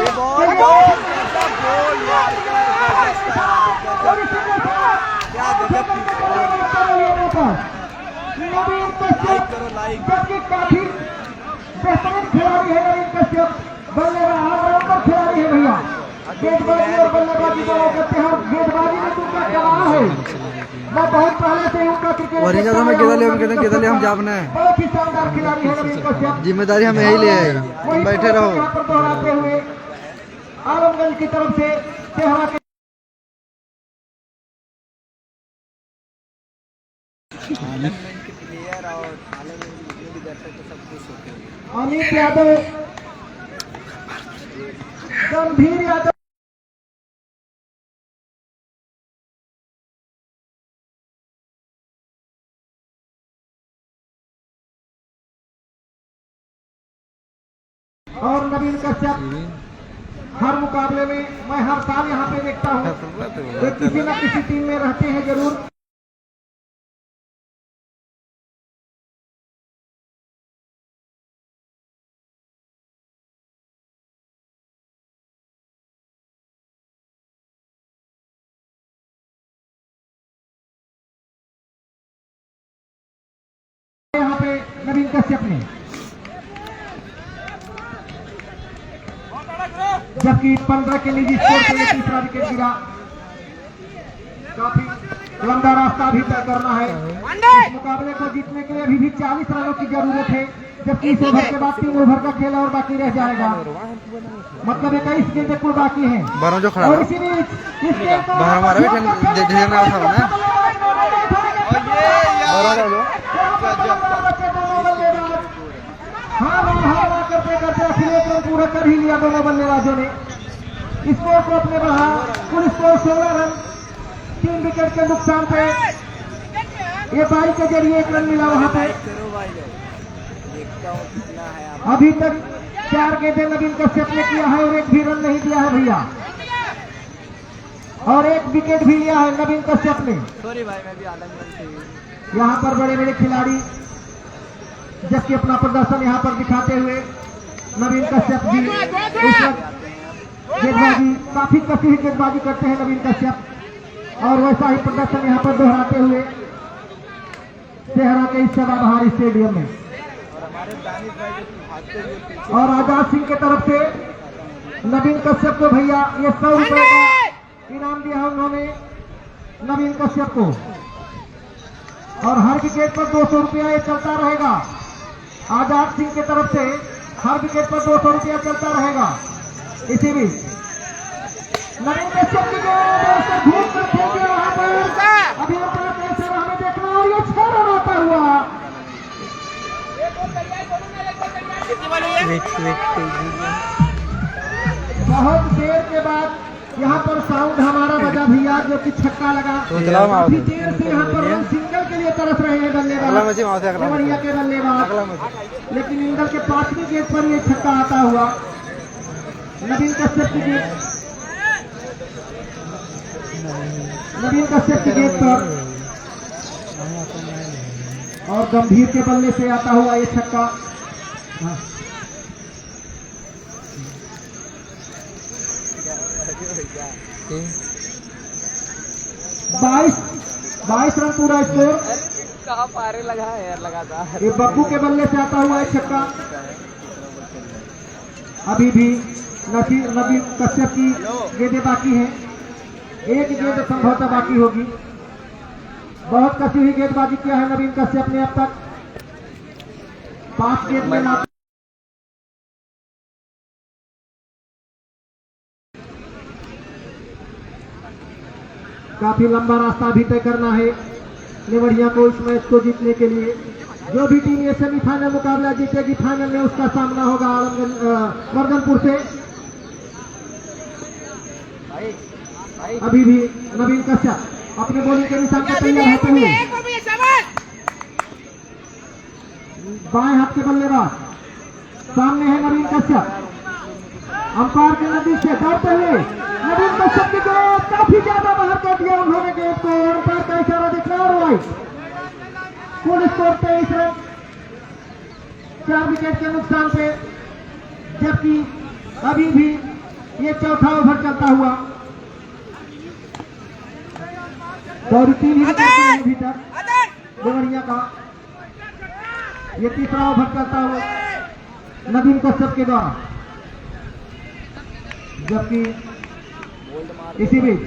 नवीन कश्यप, जबकि काफी बेहतरीन खिलाड़ी है नवीन कश्यप, बल्लेबाज खिलाड़ी है भैया। गेंदबाजी और बल्लेबाजी दोनों करते हैं, गेंदबाजी में उनका कमाल है। मैं बहुत पहले से उनका क्रिकेट बहुत ही शानदार खिलाड़ी है नवीन कश्यप। जिम्मेदारी हम यही ले आए, बैठे रहो। यहाँ पर दोहराते हुए आलमगंज की तरफ से सेहरा के प्लेयर और आलमगंज जितने भी दर्शक तो सब खुश होते हैं। अमित यादव, गंभीर यादव, और नवीन कश्यप हर मुकाबले में मैं हर साल यहाँ पे देखता हूँ वे किसी न किसी टीम में रहते हैं जरूर। यहाँ पे नवीन कश्यप ने, जबकि 15 के निजी स्कोर के लिए तीसरा विकेट गिरा। काफी लंबा रास्ता अभी तय करना है। इस मुकाबले को जीतने के लिए अभी भी 40 रनों की जरूरत है, जबकि इस ओवर के बाद 3 ओवर का खेल और बाकी रह जाएगा, मतलब 21 गेंदें कुल बाकी हैं। और इसी बीच इस गेंद को हाँ करते करते अखिलेश रन पूरा कर ही लिया दोनों बल्लेबाजों ने। स्कोर को अपने बढ़ा। कुल स्कोर 16 रन, 3 विकेट के नुकसान पे ये बाई के जरिए 1 रन मिला वहां पे। करो भाई देखता हूँ कितना है आप। अभी तक 4 गेंदें नवीन कश्यप ने किया है और 1 भी रन नहीं दिया है भैया, और 1 विकेट भी लिया है नवीन कश्यप ने। सॉरी भाई मैं भी आलमगंज से हूँ। यहाँ पर बड़े बड़े खिलाड़ी जबकि अपना प्रदर्शन यहाँ पर दिखाते हुए नवीन कश्यप जी इस वक्त गेंदबाजी काफी कसी हुई गेंदबाजी करते हैं नवीन कश्यप, और वैसा ही प्रदर्शन यहाँ पर दोहराते हुए सेहरा के इस सदाबहार स्टेडियम में। और हमारे दानिश भाई जो भागते हुए पीछे और आजाद सिंह के तरफ से नवीन कश्यप को भैया ये 100 रुपए का इनाम दिया उन्होंने नवीन कश्यप को, और हर विकेट पर 200 रुपया ये चलता रहेगा। आजाद सिंह की तरफ से हर विकेट पर 200 रुपया चलता रहेगा। इसी बीच नवीन कश्यप की घूम कर खेल दिया वहां पर। अभी अपना प्रेशर हमें देखना, और ये 6 रन आता हुआ। बहुत देर के बाद यहाँ पर साउंड हमारा बजा भैया, जो कि छक्का लगा। काफी देर से यहाँ पर रन सिंगल के लिए तरस रहे हैं बल्लेबाज देवरिया के बल्लेबाज, लेकिन इंगल के 5वीं गेंद पर ये छक्का आता हुआ। नवीन कश्यप की गेंद, नवीन कश्यप की गेंद पर और गंभीर के बल्ले से आता हुआ ये छक्का। 22 रन पूरा स्कोर। कहाँ पारे लगा है यार लगातार। ये बब्बू के बल्ले से आता हुआ है छक्का। अभी भी नवीन कश्यप की गेंदें बाकी हैं, 1 गेंद संभवतः बाकी होगी। बहुत कसी हुई गेंदबाजी किया है नवीन कश्यप ने अब तक। 5 गेंद में ना काफी लंबा रास्ता भी तय करना है लेवरिया को इस मैच को जीतने के लिए। जो भी टीम ये सेमीफाइनल मुकाबला जीतेगी, फाइनल में उसका सामना होगा मर्दनपुर से। अभी भी नवीन कश्यप अपने बॉलिंग के निशान पर तैयार होते हुए बाएं हाथ के बल्लेबाज सामने है नवीन कश्यप। अंपायर के नजदीक से दौड़ते हुए नवीन कश्यप की गेंद काफी ज्यादा बाहर कर दिया उन्होंने गेंद को। अंपायर का इशारा दिखा और कुल स्कोर 23 रन, 4 विकेट के नुकसान पे, जबकि अभी भी ये चौथा ओवर चलता हुआ। और 3 ही विकेट हैं अभी तक देवरिया का। ये तीसरा ओवर चलता हुआ नवीन कश्यप के द्वारा, जबकि इसी बीच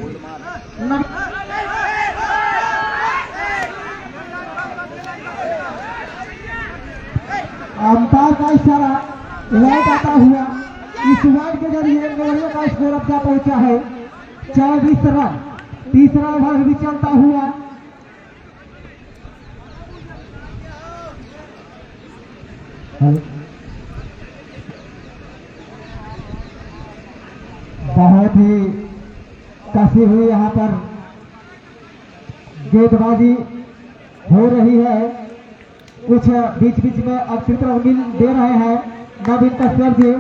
अंपायर का इशारा वाइड आता हुआ। इस वाइड के जरिए देवरिया का स्कोर अब जा पहुंचा है 24 रन। तीसरा ओवर भी चलता हुआ। बहुत ही कसी हुई यहाँ पर गेंदबाजी हो रही है। कुछ बीच बीच में अतिरिक्त मिल दे रहे हैं नवीन कश्यप जी,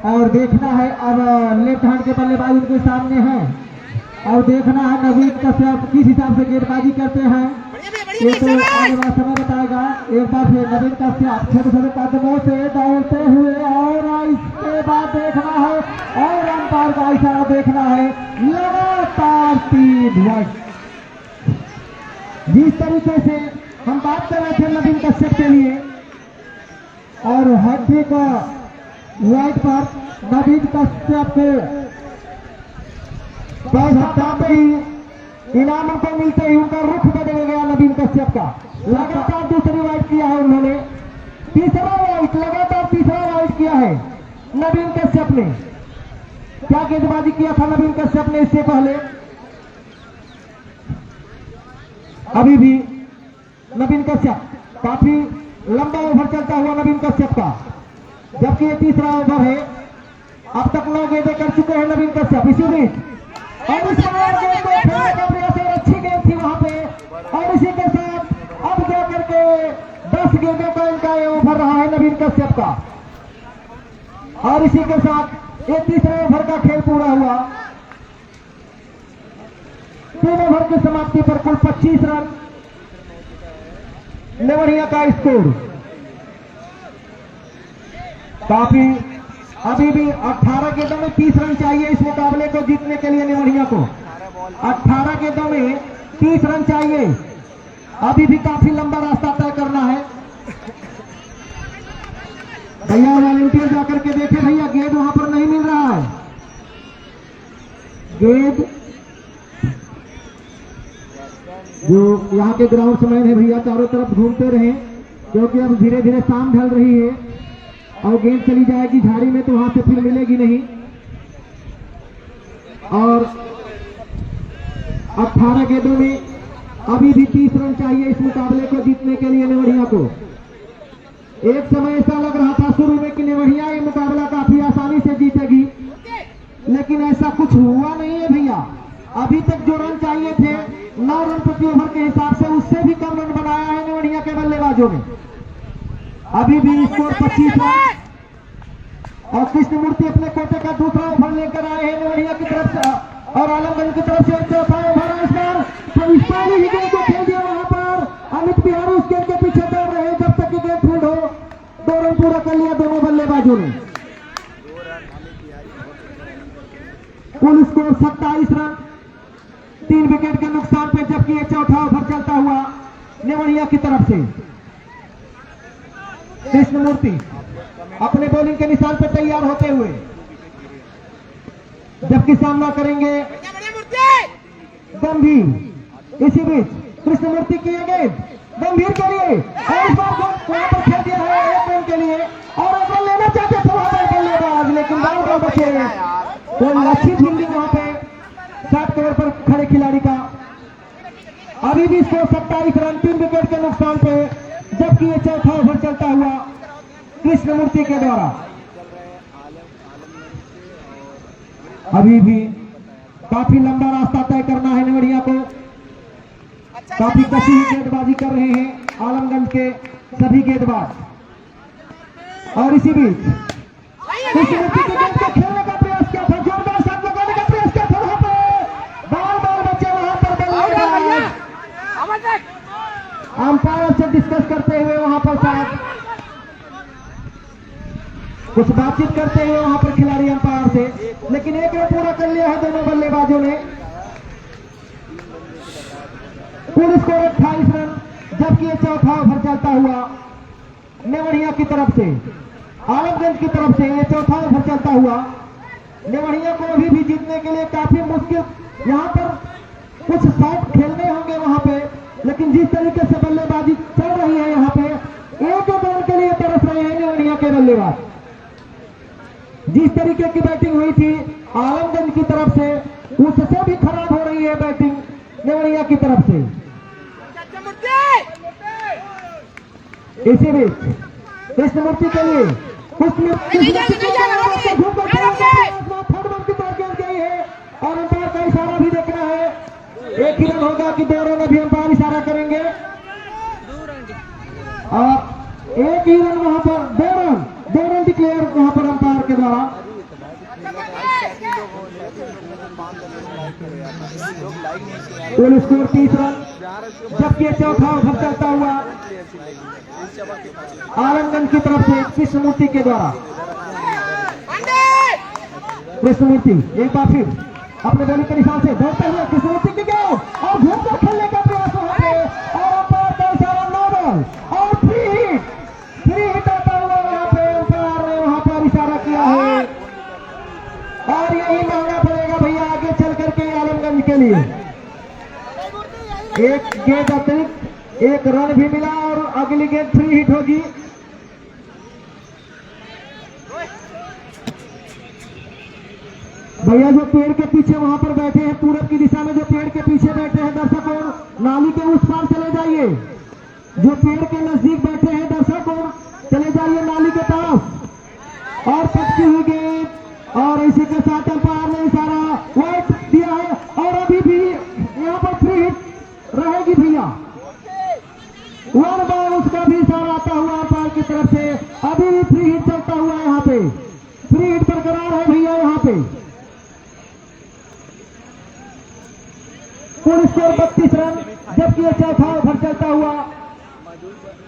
और देखना है अब लेफ्ट हैंड के बल्लेबाज उनके सामने है, और देखना है नवीन कश्यप किस हिसाब से गेंदबाजी करते हैं। ये तो आने वाला समय बताएगा। एक बार फिर नवीन कश्यप छोटे छोटे कदमों से दौड़ते हुए, और इसके बाद देखना है और अंपायर का इशारा देखना है। लगातार 3 विकेट। जिस तरीके से हम बात कर रहे थे नवीन कश्यप के लिए, और हैट्रिक वाइड पर नवीन कश्यप को बहुत हफ्ता पे ही इनाम उनको मिलते ही उनका रुख बदल गया नवीन कश्यप का। लगातार दूसरी वाइड किया है उन्होंने, तीसरा वाइड, लगातार तीसरा वाइड किया है नवीन कश्यप ने। क्या गेंदबाजी किया था नवीन कश्यप ने इससे पहले। अभी भी नवीन कश्यप, काफी लंबा ओवर चलता हुआ नवीन कश्यप का, जबकि ये तीसरा ओवर है। अब तक 9 गेंदें कर चुके हैं नवीन कश्यप इसी बीच, और इस बार गेंद को खेलने का प्रयास है, अच्छी गेंद थी वहां पे, और इसी के साथ अब जाकर के 10 गेंदों का इनका ये ओवर रहा है नवीन कश्यप का, और इसी के साथ ये तीसरे ओवर का खेल पूरा हुआ। 3 ओवर की समाप्ति पर कुल 25 रन नेवढ़िया का स्कोर। काफी अभी भी 18 गेंदों में 30 रन चाहिए इस मुकाबले को जीतने के लिए नेवढ़िया को। 18 गेंदों में 30 रन चाहिए, अभी भी काफी लंबा रास्ता तय करना है। भैया वॉलंटियर जाकर के देखे भैया, गेंद वहां पर नहीं मिल रहा है, गेंद जो यहाँ के ग्राउंड मैन है भैया चारों तरफ घूमते रहे, क्योंकि अब धीरे धीरे शाम ढल रही है और गेंद चली जाएगी झाड़ी में तो वहां से फिर मिलेगी नहीं। और 18 गेंदों में अभी भी 30 रन चाहिए इस मुकाबले को जीतने के लिए नेवढ़िया को। एक समय ऐसा लग रहा था शुरू में कि नेवढ़िया ये मुकाबला काफी आसानी से जीतेगी, लेकिन ऐसा कुछ हुआ नहीं है भैया। अभी तक जो रन चाहिए थे 9 रन प्रति ओवर के हिसाब से, उससे भी कम रन बनाया है नेवढ़िया के बल्लेबाजों ने। अभी भी स्कोर 25 रन, और कृष्णमूर्ति अपने कोटे का दूसरा ओवर लेकर आए हैं नेवढ़िया की तरफ से, और आलमगंज की तरफ से चौथा ओवर है इस बार। तो इस बार ही गेंद को खेल दिया वहां पर अमित बिहारी, उस गेंद के पीछे दौड़ रहे जब तक कि गेंद फील्ड हो। 2 रन पूरा कर लिया दोनों बल्लेबाजों ने। कुल स्कोर 27 रन, 3 विकेट के नुकसान पे, जबकि ये चौथा ओवर चलता हुआ नेवढ़िया की तरफ से। कृष्णमूर्ति अपने बॉलिंग के निशान पर तैयार होते हुए, जबकि सामना करेंगे गंभीर। इसी बीच कृष्णमूर्ति की गेंद गंभीर के लिए, और इस बार वहां पर खेल दिया है 1 रन के लिए, और ओवर लेना चाहते थे वहां पर बल्लेबाज, लेकिन बाउंड्री बचे। तो अच्छी फील्डिंग वहां पे 7 कवर पर खड़े खिलाड़ी का। अभी भी स्कोर 27 रन, 3 विकेट के नुकसान पे, जबकि ये चौथा ओवर चलता हुआ कृष्णमूर्ति के द्वारा। अभी भी काफी लंबा रास्ता तय करना है नेवढ़िया को, काफी कसी हुई गेंदबाजी कर रहे हैं आलमगंज के सभी गेंदबाज। और इसी बीच कृष्णमूर्ति की गेंद को खेलने का प्रयास किया था, जोरदार शॉट लगाने का प्रयास किया था, वहां पर बाल बचे, वहां पर अंपायर से डिस्कस करते हुए वहां पर शायद कुछ बातचीत करते हुए वहां पर खिलाड़ी अंपायर से, लेकिन 1 रन पूरा कर लिया है दोनों बल्लेबाजों ने। कुल स्कोर 28 रन, जबकि ये चौथा ओवर चलता हुआ नेवढ़िया की तरफ से, आलमगंज की तरफ से ये चौथा ओवर चलता हुआ। नेवढ़िया को अभी भी जीतने के लिए काफी मुश्किल, यहाँ पर कुछ शॉट खेलने होंगे वहां पे, लेकिन जिस तरीके से बल्लेबाजी चल रही है यहाँ पे, 1 रन के लिए तरस रहे हैं नेवढ़िया के बल्लेबाज। जिस तरीके की बैटिंग हुई थी आलमगंज की तरफ से, उससे भी खराब हो रही है बैटिंग नेवढ़िया की तरफ से। इसी बीच कृष्णमूर्ति के लिए थर्ड वन की तरफ गेंद गई है, और अंपायर का इशारा भी देखना है। 1 ही रन होगा कि 2 रन, अभी अंपायर इशारा करेंगे, और 1 ही रन वहां पर, 2 रन डिक्लेयर वहां पर अंपायर के द्वारा। कुल स्कोर 30 रन, जबकि ये चौथा ओवर चलता हुआ आलमगंज की तरफ से कृष्णमूर्ति के द्वारा। कृष्णमूर्ति एक बार फिर अपने बॉलिंग के निशान से दौड़ते हुए कृष्णमूर्ति की गेंद, और घूमकर खेलने का प्रयास वहां पे, और अंपायर का इशारा 9 रन, और फ्री हिट आता हुआ वहां पे अंपायर ने वहां पर इशारा किया है, और यही महंगा पड़ेगा भैया आगे चल करके आलमगंज के लिए। 1 गेंद अतिरिक्त, 1 रन भी मिला, और अगली गेंद फ्री हिट होगी। भैया जो पेड़ के पीछे वहां पर बैठे हैं, पूरब की दिशा में जो पेड़ के पीछे बैठे हैं दर्शक, और नाली के उस पार चले जाइए। जो पेड़ के नजदीक बैठे हैं दर्शक, और चले जाइए नाली के पास। और पटकी हुई गेंद, और इसी के साथ अंपायर ने इशारा वाइट दिया है और अभी भी यहाँ पर फ्री हिट रहेगी भैया। 1 बॉल उसका भी इशारा आता हुआ अंपायर की तरफ से। अभी भी फ्री हिट चलता हुआ यहाँ पे, फ्री हिट बरकरार है भैया यहाँ पे। कुल स्कोर 32 रन, जबकि यह चौथा ओवर चलता हुआ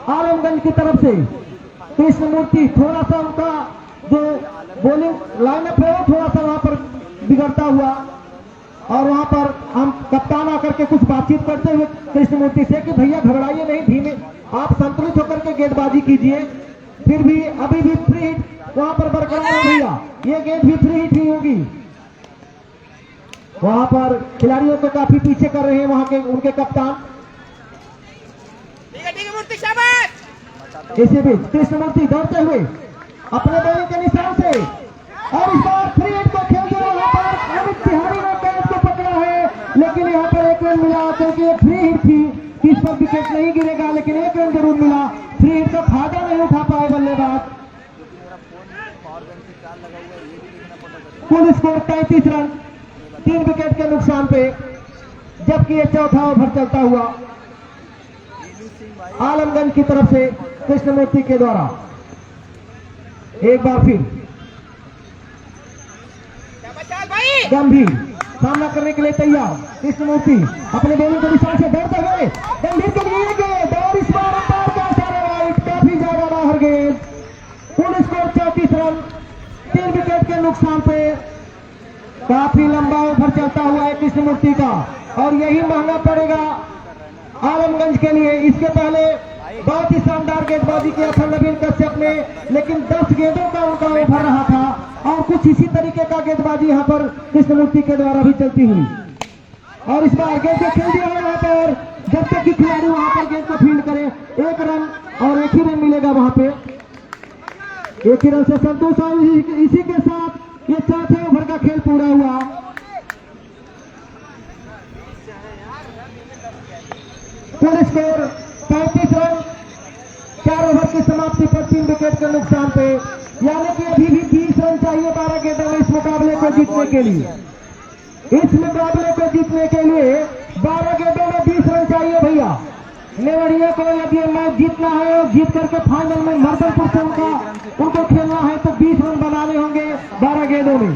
आलमगंज की तरफ से कृष्णमूर्ति। थोड़ा सा उनका जो बॉलिंग लाइनअप है वो थोड़ा सा वहां पर बिगड़ता हुआ, और वहां पर हम कप्तान आकर के कुछ बातचीत करते हुए कृष्णमूर्ति से कि भैया घबराइए नहीं, धीमे आप संतुलित होकर के गेंदबाजी कीजिए। फिर भी अभी भी फ्री हिट वहां पर बरकरार है भैया, ये गेंद भी फ्री हिट ही होगी। वहां पर खिलाड़ियों को काफी पीछे कर रहे हैं वहां के उनके कप्तान। ठीक है मूर्ति, शाबाश। इसी बीच कृष्णमूर्ति दौड़ते हुए अपने बॉलिंग के निशान से, और इस बार फ्री हिट को खेल दिया। यहाँ पर अमित तिहारी ने कैच को पकड़ा है, लेकिन यहाँ पर एक रन मिला क्योंकि ये फ्री हिट थी कि इस पर विकेट नहीं गिरेगा, लेकिन एक रन जरूर मिला। फ्री हिट का फायदा नहीं उठा पाए बल्लेबाज। कुल स्कोर 33 रन, 3 विकेट के नुकसान पे, जबकि ये चौथा ओवर चलता हुआ आलमगंज की तरफ से कृष्णमूर्ति के द्वारा। एक बार फिर गंभीर सामना करने के लिए तैयार कृष्णमूर्ति अपने बॉलिंग के निशान से डरते हुए गंभीर के लिए गेंद, और इस बार अंपायर का इशारा वाइड, काफी ज्यादा बाहर गेंद। कुल स्कोर 34 रन, 3 विकेट के नुकसान पे। काफी लंबा ओवर चलता हुआ है कृष्णमूर्ति का, और यही महंगा पड़ेगा आलमगंज के लिए। इसके पहले बहुत ही शानदार गेंदबाजी किया था नवीन कश्यप ने, लेकिन 10 गेंदों का उनका ओवर रहा था, और कुछ इसी तरीके का गेंदबाजी यहाँ पर कृष्णमूर्ति के द्वारा भी चलती हुई। और इस बार गेंद को खेल दिया है यहाँ पर, जब तक कि खिलाड़ी वहां पर गेंद को फील्ड करे। 1 रन और 1 ही रन मिलेगा वहां पे, 1 ही रन से संतोष। और इसी के साथ ये चौथे ओवर का खेल पूरा हुआ। कुल स्कोर 35 रन, 4 ओवर की समाप्ति पर 3 विकेट के नुकसान पे, यानी कि अभी भी 20 रन चाहिए 12 गेंदों में इस मुकाबले को जीतने के लिए। इस मुकाबले को जीतने के लिए 12 गेंदों में 20 रन चाहिए भैया। नेवड़िया को यदि मैच जीतना है और जीत करके फाइनल में मर्दनपुर से उनको खेलना है तो 20 रन बनाने होंगे 12 गेंदों में।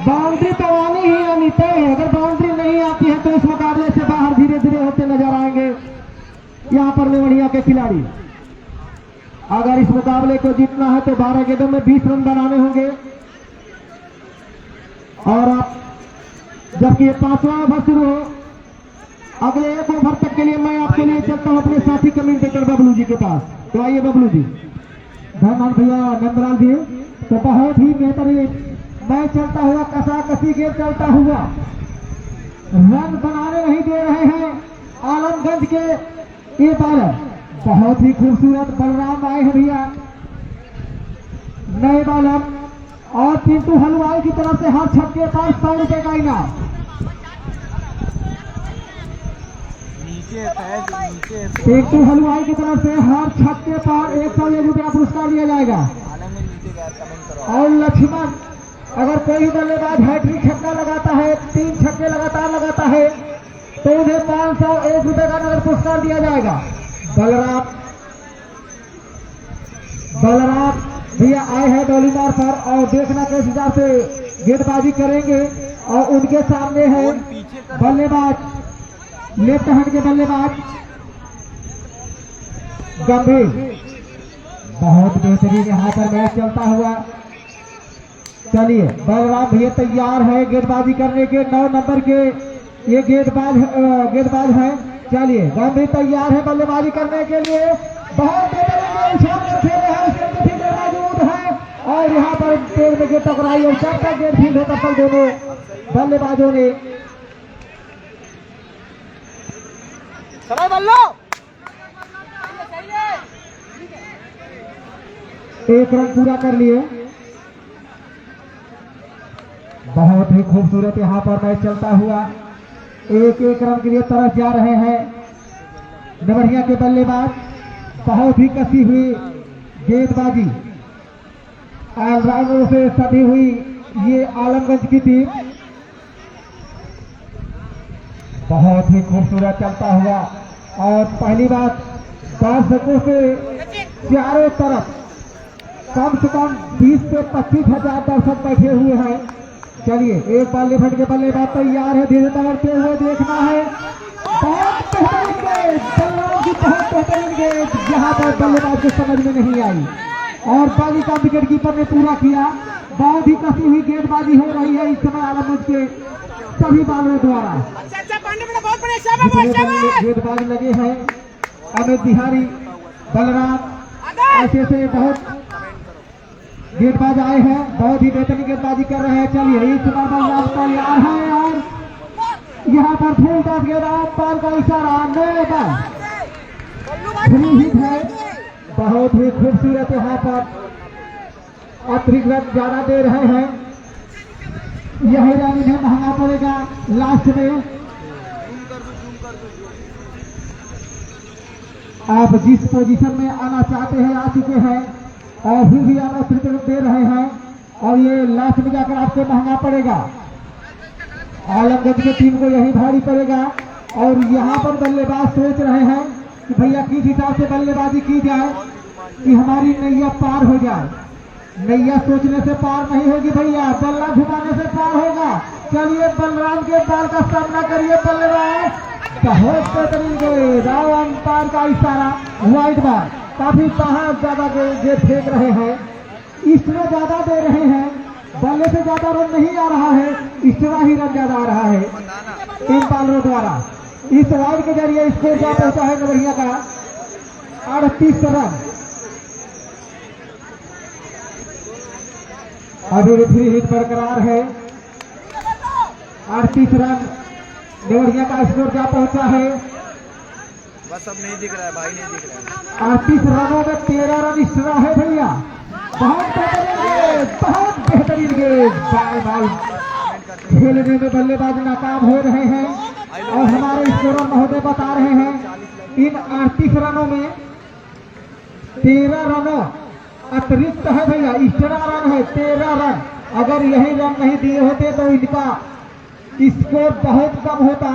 बाउंड्री तो आनी ही आनी तय है, अगर बाउंड्री नहीं आती है तो इस मुकाबले से बाहर धीरे धीरे होते नजर आएंगे यहाँ पर नेवड़िया के खिलाड़ी। अगर इस मुकाबले को जीतना है तो 12 गेंदों में 20 रन बनाने होंगे। और आप जबकि ये 5वां ओवर शुरू हो, अगले 1 ओवर तक के लिए मैं आपके लिए चलता हूं अपने साथी कमेंटेटर बबलू जी के पास। तो आइए बबलू जी। धन्यवाद भैया नंदलाल जी। तो बहुत ही बेहतरीन मैच चलता हुआ, कसा कसी गेम चलता हुआ, रन बनाने नहीं दे रहे हैं आलमगंज के ये बॉलर। बहुत ही खूबसूरत बलराम आए हैं भैया, नए बॉलर, और पिंटू हलवाई की तरफ से हर छक्के पर 100 रुपए का इनाम। पिंटू हलवाई की तरफ से हर छक्के पर 100 रुपया पुरस्कार दिया जाएगा। और लक्ष्मण, अगर कोई बल्लेबाज हैट्रिक छक्का लगाता है, 3 छक्के लगातार लगाता है, तो उन्हें 501 रुपए का नगद पुरस्कार दिया जाएगा। बलराम भैया आए हैं डोलीमार पर, और देखना किस हिसाब से गेंदबाजी करेंगे। और उनके सामने है बल्लेबाज, लेफ्ट हैंड के बल्लेबाज गंभीर। बहुत बेहतरीन यहाँ पर मैच चलता हुआ। चलिए बलराम भैया तैयार है गेंदबाजी करने के, 9 नंबर के ये गेंदबाज है। चलिए गंभीर तैयार है बल्लेबाजी करने के लिए। बहुत मौजूद है, और यहाँ पर पेड़ में गेंद टकराई, और जब तक गेंद फील्ड होता तक दोनों बल्लेबाजों ने एक रन पूरा कर लिए। बहुत ही खूबसूरत यहाँ पर मैच चलता हुआ, 1-1 रन के लिए तरफ जा रहे हैं नेवड़िया के बल्लेबाज। बहुत ही कसी हुई गेंदबाजी ऑलराउंडर से सटी हुई ये आलमगंज की टीम बहुत ही खूबसूरत चलता हुआ। और पहली बात, दर्शकों से चारों तरफ कम से कम 20 से 25,000 दर्शक बैठे हुए हैं। चलिए एक बार लिफट के बल्लेबाज तैयार है, धीरे दौड़ते हुए देखना है। बहुत बेहतरीन गेंद, बल्लेबाज की बहुत बेहतरीन गेंद, जहां पर बल्लेबाज को समझ में नहीं आई और बाजी का विकेट कीपर ने पूरा किया। बहुत ही कसी हुई गेंदबाजी हो रही है इस समय आलमगंज के सभी बालों द्वारा। गेंदबाज लगे हैं अमित बिहारी, बलराम, ऐसे से बहुत गेंदबाज आए हैं, बहुत ही बेहतरीन गेंदबाजी कर रहे हैं। चलिए इस बार बल्लेबाज तैयार है और यहाँ पर फुल टॉस गेंद, पार का इशारा, नो बॉल, फ्री हिट है। बहुत ही खूबसूरत यहाँ पर अतिरिक्त रन ज्यादा दे रहे हैं, यही रन इन्हें महंगा पड़ेगा लास्ट में। आप जिस पोजीशन में आना चाहते हैं आ चुके हैं और फिर भी आप अतिरिक्त रन दे रहे हैं और ये लास्ट में जाकर आपको महंगा पड़ेगा। आलमगंज की टीम को यही भारी पड़ेगा और यहाँ पर बल्लेबाज सोच रहे हैं कि भैया किस हिसाब से बल्लेबाजी की जाए कि हमारी नैया पार हो जाए। नैया सोचने से पार नहीं होगी भैया, बल्ला घुमाने से पार होगा। चलिए बलराम के बॉल का सामना करिए बल्लेबाज, बहुत बेहतरीन गेंद, अंपायर का इशारा, वाइड बॉल। काफी बाहर ज्यादा गेंद फेंक रहे हैं, इसमें ज्यादा दे रहे हैं, बल्ले से ज्यादा रन नहीं आ रहा है, इसमें ही रन ज्यादा आ रहा है इन बॉलरों द्वारा। इस वाइड के जरिए स्कोर क्या पहुंचा है गवैया का 38 रन। अभी फ्री हिट बरकरार है, 38 रन देवरिया का स्कोर क्या पहुंचा है, बस अब नहीं दिख रहा है भाई, नहीं दिख रहा है। 38 रनों में 13 रन एक्स्ट्रा है भैया, बहुत बेहतरीन गेंद, बहुत बेहतरीन गेंद। बाल बाल खेलने में बल्लेबाज नाकाम हो रहे हैं और हमारे स्कोरर महोदय बता रहे हैं इन 38 रनों में 13 रनों अतिरिक्त है भैया, एक्स्ट्रा रन है 13 रन। अगर यही रन नहीं दिए होते तो इनका स्कोर बहुत कम होता।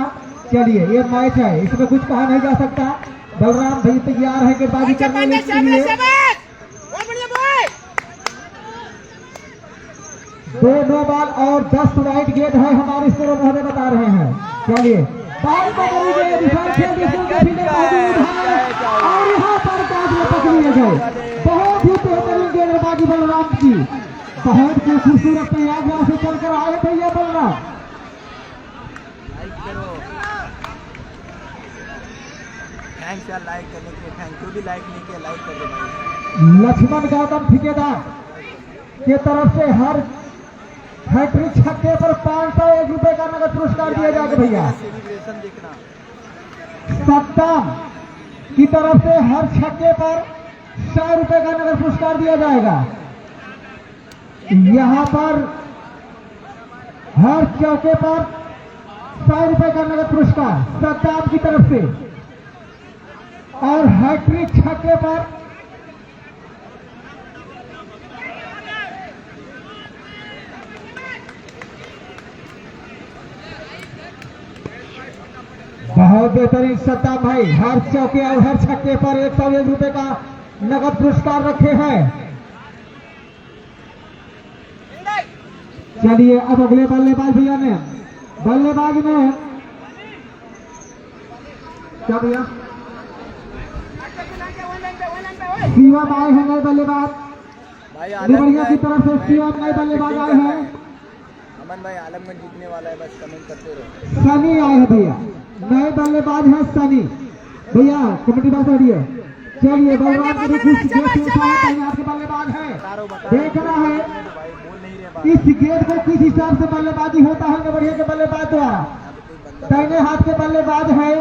चलिए ये मैच है, इसमें कुछ कहा नहीं जा सकता। बलराम भाई तैयार है गेंदबाजी करने के लिए, 2 नो बॉल और 10 वाइड गेंद है हमारे स्कोर महोदय बता रहे हैं। चलिए बॉल पकड़ी गई और यहाँ पर पकड़ी गए, बहुत ही बेहतरीन गेंदबाजी बलराम की, बहुत ही खूबसूरत प्रयागराज से चलकर आए भैया बलराम। थैंक्स यार लाइक करने के लिए, थैंक यू भी लाइक नहीं किया, लाइक कर दो भाई। लक्ष्मण गौतम ठेकेदार के तरफ से हर हैट्रिक छक्के पर 501 रुपए का नगद पुरस्कार दिया जाएगा भैया। सेलिब्रेशन देखना। सद्दाम की तरफ से हर छक्के पर 100 रुपए का नगद पुरस्कार दिया जाएगा। यहाँ पर हर चौके पर 100 रुपए का नगद पुरस्कार सद्दाम की तरफ से और हैट्रिक छक्के पर बहुत बेहतरीन सद्दाम भाई हर चौके और हर छक्के पर 101 रुपए का नगद पुरस्कार रखे हैं। चलिए अब अगले बल्लेबाज भैया ने, बल्लेबाज में क्या भैया शिवम आए हैं नए बल्लेबाज, देवरिया की तरफ से शिवम नए बल्लेबाज आए हैं। अमन भाई आलमगंज जीतने वाला है, बस कमेंट करते रहो। सनी आए हैं भैया, नए बल्लेबाज हैं सनी भैया, कमेटी बात हो रही है। चलिए बलराम के कुछ गेंद उठा है, तैयार के बल्लेबाज है, देखना है इस गेंद को किस हिसाब से बल्लेबाजी होता है देवरिया के बल्लेबाज द्वारा। दाहिने हाथ के बल्लेबाज है,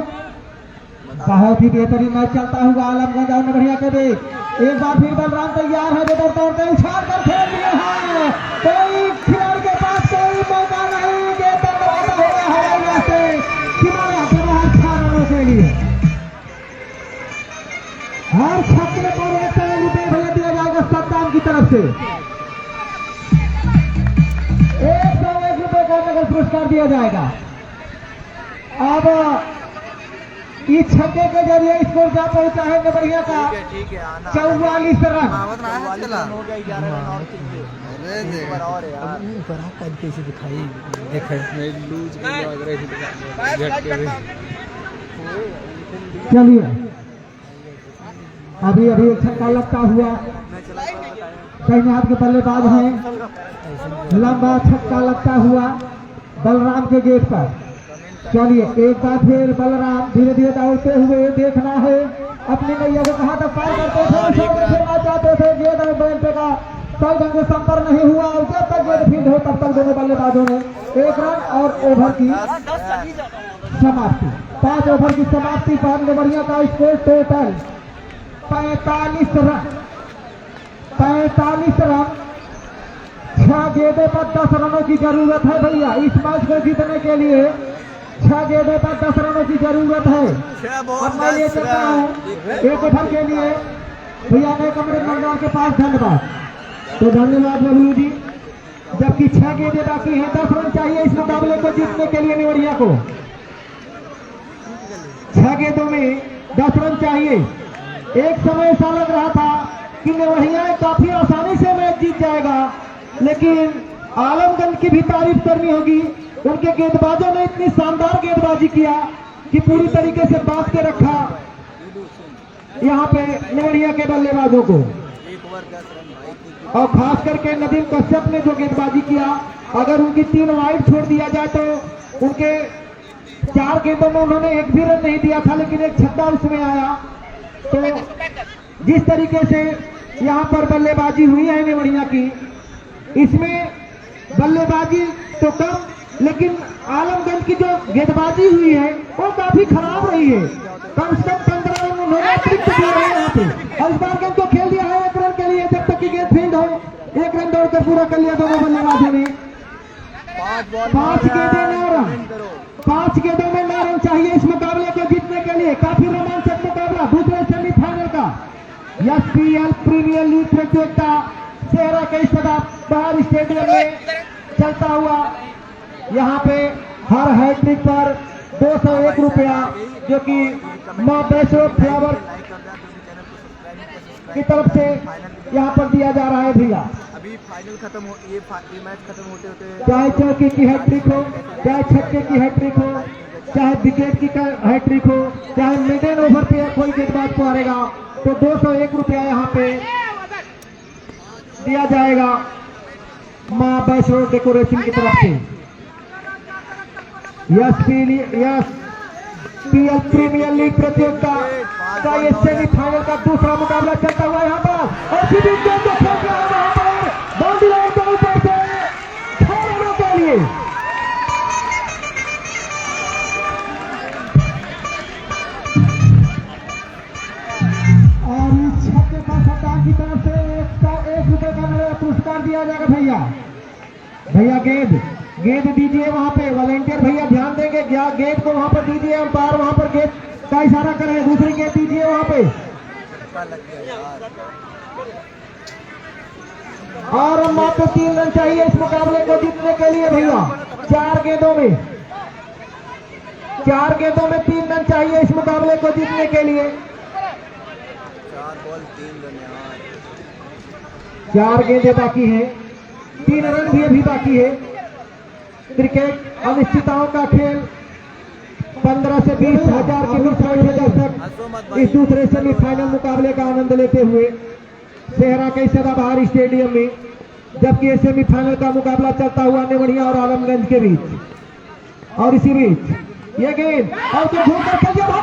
बहुत ही बेहतरीन मैच चलता हुआ आलमगंज और नवरिया के बीच। एक बार फिर बलराम तैयार है, बेहतर तौर पर उछाल कर खेल दिए हैं, कोई खिलाड़ी के पास कोई मौका नहीं, गेंद बर्बाद हो गया हवाई से किनारा पर 8 रनों के लिए। हर छक्के पर 100 रुपए भैया दिया जाएगा सद्दाम की तरफ से। पुरस्कार दिया जाएगा। अब इस छक्के के जरिए स्कोर जा पहुंचा है नेवरिया का ठीक है आना 44 रन। 44 रन हो गया, 11 रन और चाहिए। एक बार और यार चलिए अभी अभी एक छक्का लगता हुआ शहनाज के बल्लेबाज हैं, लंबा छक्का लगता हुआ बलराम के गेट पर। चलिए एक बार फिर बलराम धीरे धीरे दौड़ते हुए देखना है अपनी नैया को कहां तक पार करते थे, खेलना चाहते थे, गेंद और बैल का तब तक संपर्क नहीं हुआ और जब तक गेंद फील्ड हो तब तक दोनों बल्लेबाजों ने 1 रन और ओवर की समाप्ति। 5 ओवर की समाप्ति पर नेवरिया का स्कोर टोटल 45 रन। 45 रन, 6 गेंदों पर 10 रनों की जरूरत है भैया। इस मैच को जीतने के लिए 6 गेंदों पर 10 रनों की जरूरत है। अब मैं ये कहता हूँ एक ओवर के लिए भैया ने कमरे मैदान के पास धन्यवाद। तो धन्यवाद बबलू जी। जबकि 6 गेंदें बाकी हैं, 10 रन चाहिए इस मुकाबले को जीतने के लिए नेवरिया को। 6 गेंदों में 10 रन चाहिए। एक समय ऐसा लग रहा था कि नेवरिया काफी आसानी से मैच जीत जाएगा, लेकिन आलमगंज की भी तारीफ करनी होगी। उनके गेंदबाजों ने इतनी शानदार गेंदबाजी किया कि पूरी तरीके से बांध के रखा यहाँ पे नेवरिया के बल्लेबाजों को। और खास करके नदीम कश्यप ने जो गेंदबाजी किया, अगर उनकी 3 वाइड छोड़ दिया जाए तो उनके 4 गेंदों में उन्होंने एक भी रन नहीं दिया था, लेकिन एक छक्का उसमें आया। तो जिस तरीके से यहाँ पर बल्लेबाजी हुई है नेवरिया की, इसमें बल्लेबाजी तो कम लेकिन आलमगंज की जो गेंदबाजी हुई है वो काफी खराब रही है। कम से कम 15 रन उन्होंने अतिरिक्त दिए हैं यहाँ पे। और इस बार गेंद को खेल दिया है 1 रन के लिए, जब तक की गेंद फील्ड हो 1 रन दौड़कर पूरा कर लिया दोनों बल्लेबाजों ने। 5 गेंदें 9 रन, 5 गेंदों में 9 रन चाहिए इस मुकाबले को जीतने के लिए। काफी रोमांचक मुकाबला दूसरे सेमीफाइनल का एसपीएल प्रीमियर लीग प्रतियोगिता सेहरा के सदाबहार स्टेडियम में चलता हुआ। यहाँ पे हर हैट्रिक पर 201 रुपया जो कि मां वैष्णो फ्लावर की तरफ से यहाँ पर दिया जा रहा है भैया। अभी फाइनल खत्म हो, ये मैच खत्म होते होते चाहे चौके की हैट्रिक हो, चाहे छक्के की हैट्रिक हो, चाहे विकेट की हैट्रिक हो, चाहे मिडन ओवर पे कोई गेंदबाज को हारेगा तो 201 रुपया यहाँ पे दिया जाएगा मां वैष्णो डेकोरेशन की तरफ से। पीएल प्रीमियर लीग प्रतियोगिता का ये सेमीफाइनल का दूसरा मुकाबला चलता हुआ यहाँ पर और सीधी गेंद को फेंक रहा है वहां पर बाउंड्री लाइन के ऊपर से 6 रनों के लिए। और इस छक्के का सरदार की तरफ से 101 रुपए का पुरस्कार दिया जाएगा भैया। भैया गेंद दीजिए वहां पे, वॉलेंटियर भैया ध्यान देंगे, गेंद को वहां पर दीजिए। और बार वहां पर गेंद का इशारा करें, दूसरी गेंद दीजिए वहां पे। और मात्र 3 रन चाहिए इस मुकाबले को जीतने के लिए भैया। 4 गेंदों में 3 रन चाहिए इस मुकाबले को जीतने के लिए। 4 बॉल 3 रन यार। 4 गेंदें बाकी हैं, 3 रन भी अभी बाकी है। क्रिकेट अनिश्चितताओं का खेल 15 से 20 हजार के बीच तक इस दूसरे सेमीफाइनल मुकाबले का आनंद लेते हुए सेहरा के सदाबहार स्टेडियम में, जबकि ये सेमीफाइनल का मुकाबला चलता हुआ नेवरिया और आलमगंज के बीच। और इसी बीच ये गेंद और जो घूमकर चल दिया वहां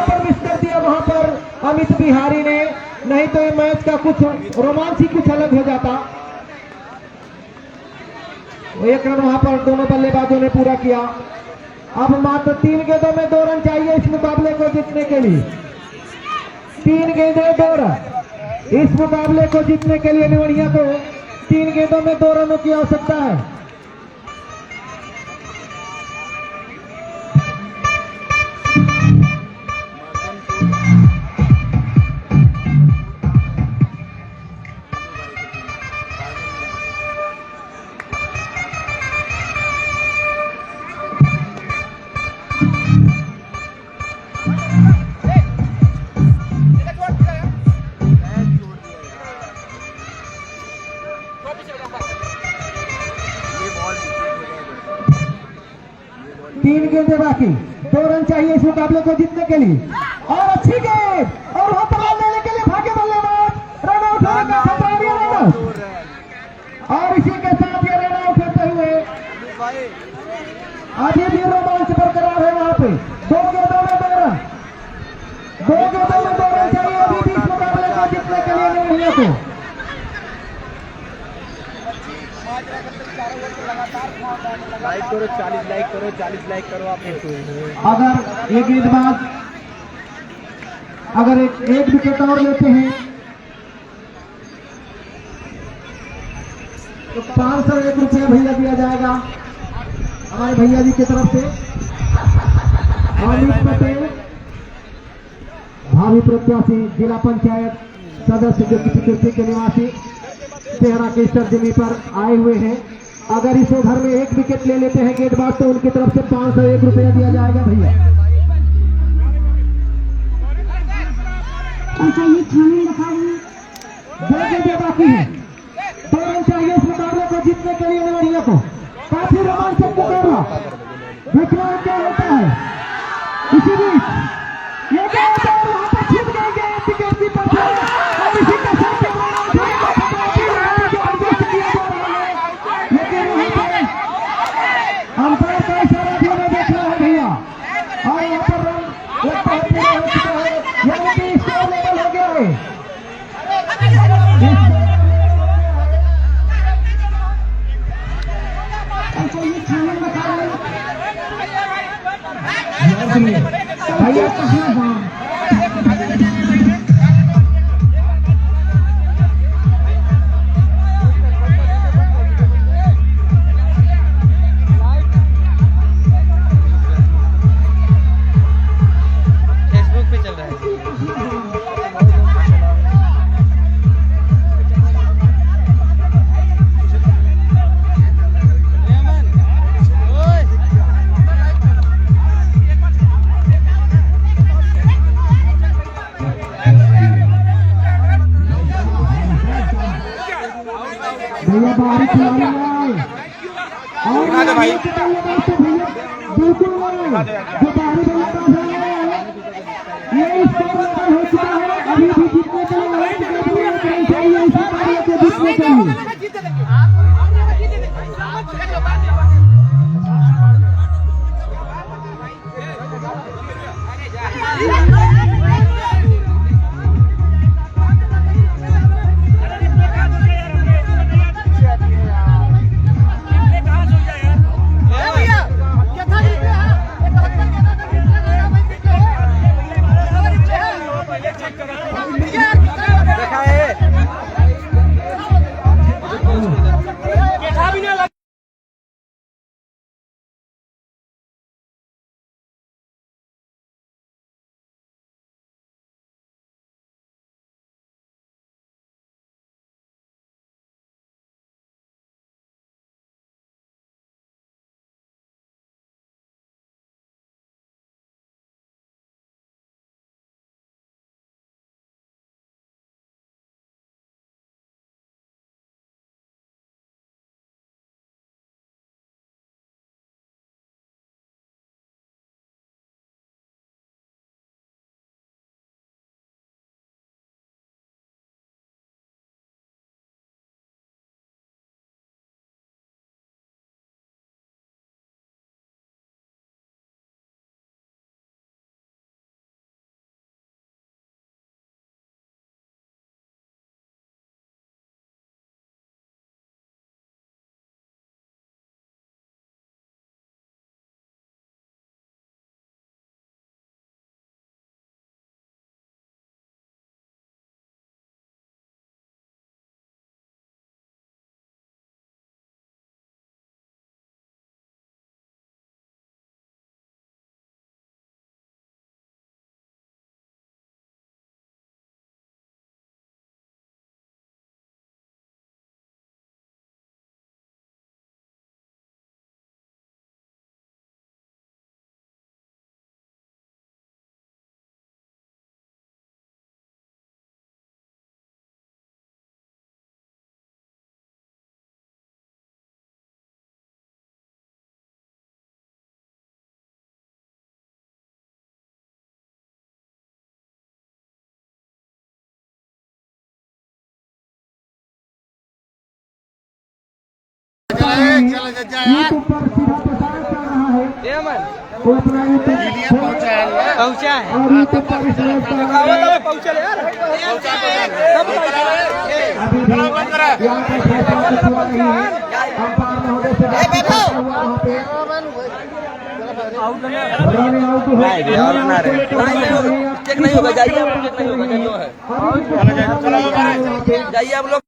पर मिस कर दिया वहां पर अमित बिहारी ने, नहीं तो ये मैच का कुछ रोमांच ही कुछ अलग हो जाता। 1 रन वहां पर दोनों बल्लेबाजों ने पूरा किया। अब मात्र 3 गेंदों में 2 रन चाहिए इस मुकाबले को जीतने के लिए। 3 गेंदें 2 रन इस मुकाबले को जीतने के लिए नेवरिया को 3 गेंदों में 2 रनों की आवश्यकता है। 3 गेंदें बाकी, 2 रन चाहिए इस मुकाबले को जीतने के लिए। और अच्छी गेंद, और वहां पर रन लेने के लिए भागे बल्लेबाज, रन आउट होने का खतरा, रन आउट। और इसी के साथ ये रन आउट होते हुए अभी भी रोमांच बरकरार है वहां पे। 2 गेंदों में 2 रन, 2 गेंदों में 2 रन चाहिए अभी भी इस मुकाबले को जीतने के लिए निर्णय को। लाइक करो, 40 लाइक करो, 40 लाइक करो आप। अगर ये गेंदबाज अगर एक विकेट और लेते हैं तो 501 रुपया भैया दिया जाएगा हमारे भैया जी की तरफ से। अमित पटेल भावी प्रत्याशी, जिला पंचायत सदस्य जो किसी कृषि के निवासी सेहरा के सरजमी पर आए हुए हैं। अगर इस ओवर में 1 विकेट ले लेते हैं गेंदबाज तो उनकी तरफ से 501 रुपया दिया जाएगा भैया। अच्छा, ये खाने रखा है, 2 गेंदें बाकी है, 2 रन चाहिए इस मुकाबले को जीतने के लिए नेवरिया को। काफी रोमांचक मुकाबला देखना क्या होता है। इसी बीच ये गेंद वहां पर छिप गई, गेंद विकेट की तरफ और इसी के साथ अंपायर का इशारा भी हमें देखना है भैया। और यहाँ पर रन लगता है पूरा हो चुका है, यानी कि स्कोर लेवल हो गया है। भैया कहाँ फेसबुक पे चल रहा है। भैया बाहरी खिलाड़ी आए और भाई बिल्कुल जो बाहरी बल्लेबाज है ये इस पर हो चुका है। अभी भी जीतने के लिए चाहिए इस मुकाबले को जीतने के लिए। यूट्यूब पर सीधा प्रसारण कर रहा है, वो अपना यूट्यूब पहुंचा है और यूट्यूब पर इस मैच का अभी भी यहाँ पर फैसला कुछ हुआ नहीं है। अंपायर महोदय से बात हुआ वहाँ पे रन आउट हो चेक नहीं होगा, जाइए आप, चेक नहीं होगा, जाइए आप लोग।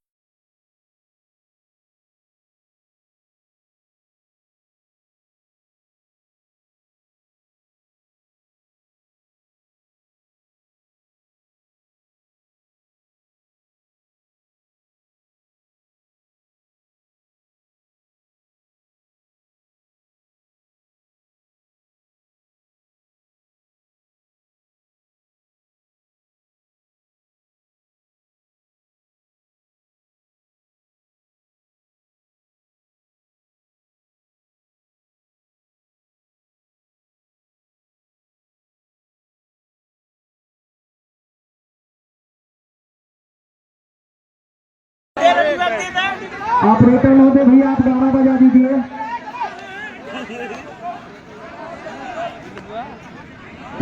ऑपरेटर महोदय भैया आप गाना बजा दीजिए।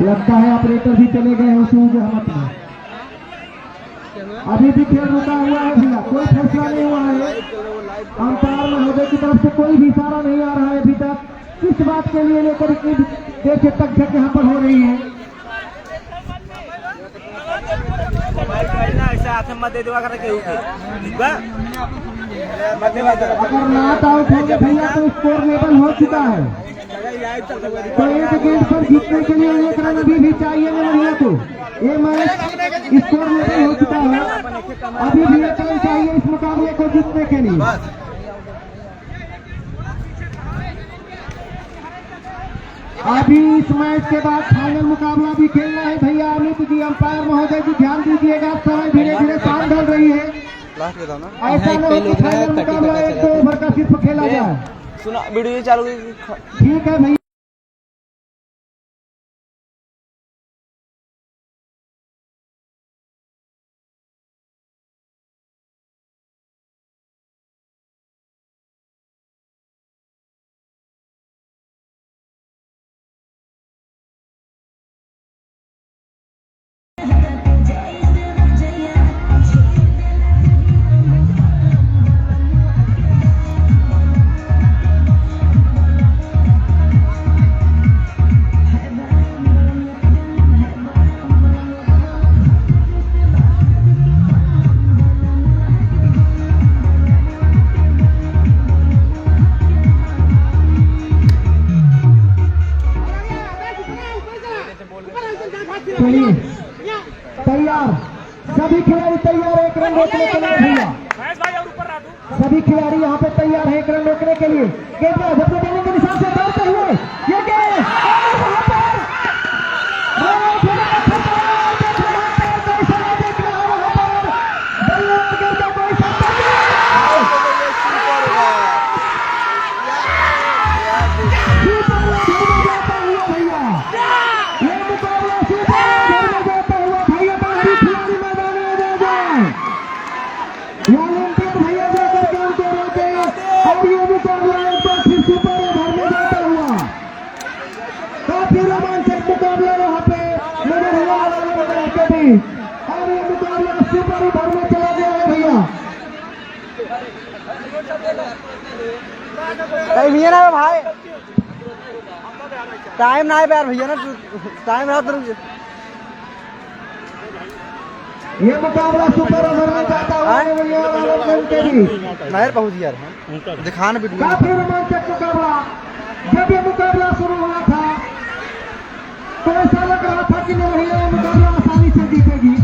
लगता है ऑपरेटर भी चले गए हैं उसी जहमत में। अभी भी खेल रुका हुआ है भैया, कोई फैसला नहीं हुआ है। अंपायर महोदय की तरफ से कोई भी इशारा नहीं आ रहा है अभी तक। किस बात के लिए लेकर इतनी देर से तक झक यहाँ पर हो रही है। अगर नॉट आउट होंगे भैया तो स्कोर लेवल हो चुका है, तो एक गेंद पर जीतने के लिए एक रन अभी भी चाहिए देवरिया को। ये मैच स्कोर लेवल हो चुका है, अभी भी एक रन चाहिए इस मुकाबले को जीतने के लिए। अभी इस मैच के बाद फाइनल मुकाबला भी खेलना है भैया। अमित जी, अंपायर महोदय जी ध्यान दीजिएगा, समय धीरे धीरे शाम ढल रही है। ऐसा न हो कि फाइनल मुकाबला 1-2 ओवर का सिर्फ खेला जाए। सुना वीडियो चालू, ठीक है भैया। चलिए तैयार, सभी खिलाड़ी तैयार है एक रन रोकने के लिए भैया। सभी खिलाड़ी यहाँ पे तैयार है एक रन रोकने के लिए। गेंद के निशान से दौड़ते हुए ये गेंद मुकाबला यहाँ पे नजर हुआ और ये मुकाबला सुपर ओवर में चला गया है भैया। भैया ना भाई, टाइम ना है यार भैया ना, टाइम रहा तो ये मुकाबला सुपर ओवर में जाता हुआ है भैया। नहर पहुंच यार दिखान भी काफी रोमांचक मुकाबला। जब ये मुकाबला शुरू हुआ था तो ऐसा लग रहा था कि लोहिया ये मुकाबला आसानी से जीतेगी।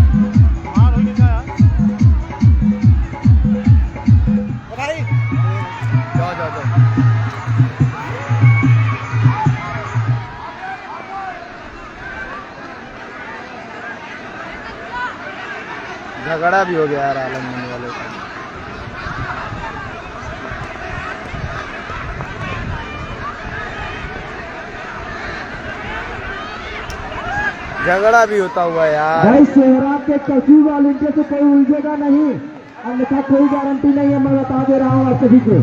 झगड़ा भी हो गया यार आलम वाले का। झगड़ा भी होता हुआ यार। भाई सेहरा के कसी वाले से कोई उलझेगा नहीं, अन्यथा कोई गारंटी नहीं है, मैं बता दे रहा हूँ आप सभी को।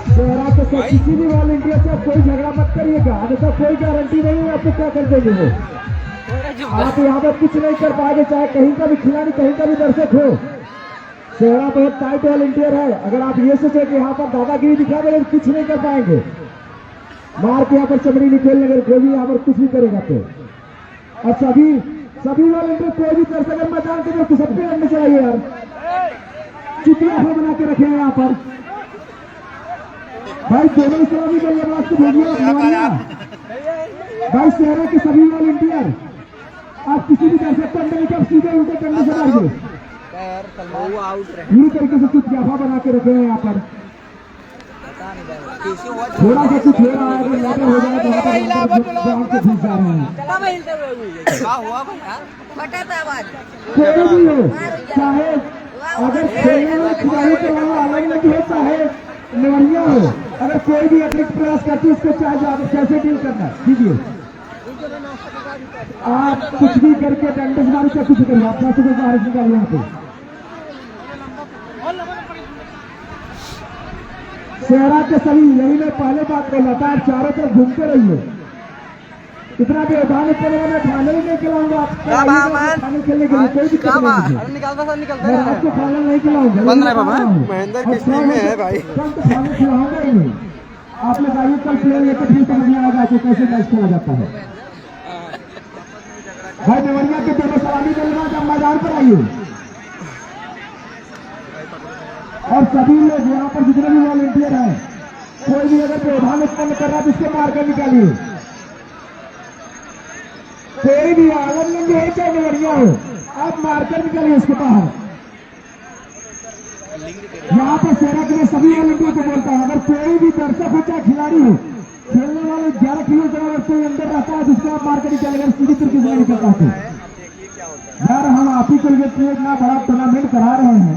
शहरा के साथ किसी भी वॉलंटियर से कोई झगड़ा मत करिएगा, अन्यथा कोई गारंटी नहीं है आपको क्या कर देंगे वो। आप यहाँ पर कुछ नहीं कर पाएंगे, चाहे कहीं का भी खिलाड़ी कहीं का भी दर्शक हो। शहरा बहुत टाइट वॉलंटियर है, अगर आप ये सोचे कि यहाँ पर दादागिरी दिखा देंगे कुछ नहीं कर पाएंगे, मार के यहाँ पर चमड़ी निकल लगे, कोई भी यहाँ पर कुछ भी करेगा तो। और सभी वॉलंटियर कोई भी दर्शक अगर मैदान के अंदर सबके लड़ने चाहिए यार, चुटिया बना के रखे हैं यहाँ पर भाई। दोनों इस्लामी बल्लेबाज को भेजिए भाई। शहरा के सभी वॉलंटियर आप किसी भी दर्शक को अंदर लेकर सीधे उनके कंधे से मारिए, पूरी तरीके से चुटिया बना के रखे हैं यहाँ पर। थोड़ा सा कुछ हो रहा है, अगर लड़ाई हो जाए तो ग्राउंड से घुस जा रहे हैं। कोई भी हो, चाहे अगर खेलने में खिलाड़ी के अलावा अलग लगी हो, चाहे लड़िया हो, अगर कोई भी अतिरिक्त प्रयास करती है उसको चाहे आप कैसे डील करना कीजिए। आप कुछ भी करके डंडे से मारो, कुछ करिए, आप पैसे को बाहर निकालिए यहाँ पे। शहरा के सभी, यही मैं पहले बात कर रहा था, आप चारों तरफ घूमते रहिए। इतना व्यवधान मैं खाने ही नहीं खिलाऊंगा, खाने खेलने के लिए कोई दिक्कत नहीं है। मैं आपको खाना नहीं खिलाऊंगा, महेंद्र किस टीम में है भाई? कल तो खाना खिलाऊंगा ही नहीं। आप लोग आइए, कल प्लेयर लेकर फिर समझ में आएगा कि कैसे मैच खेला जाता है। भाई देवरिया के दोनों सलामी बल्लेबाज आप मैदान पर आइए, और सभी लोग यहाँ पर जितने भी वॉलंटियर हैं, कोई भी अगर व्यवधान उत्पन्न कर रहा है तो उसको मार कर निकालिए। कोई भी आलम में है चाहे देवरिया हो, आप मारकर निकालिए उसके बाहर। यहाँ पर शहरा के लिए सभी वॉलंटियर को बोलता है, अगर कोई भी दर्शक हो चाहे खिलाड़ी हो, खेलने वाले 11 किलो अगर कोई अंदर रहता है जिसको आप मार कर निकालेगा, सीधी तरीके से नहीं कर पाते यार। हम आप ही को लिए इतना बड़ा टूर्नामेंट करा रहे हैं,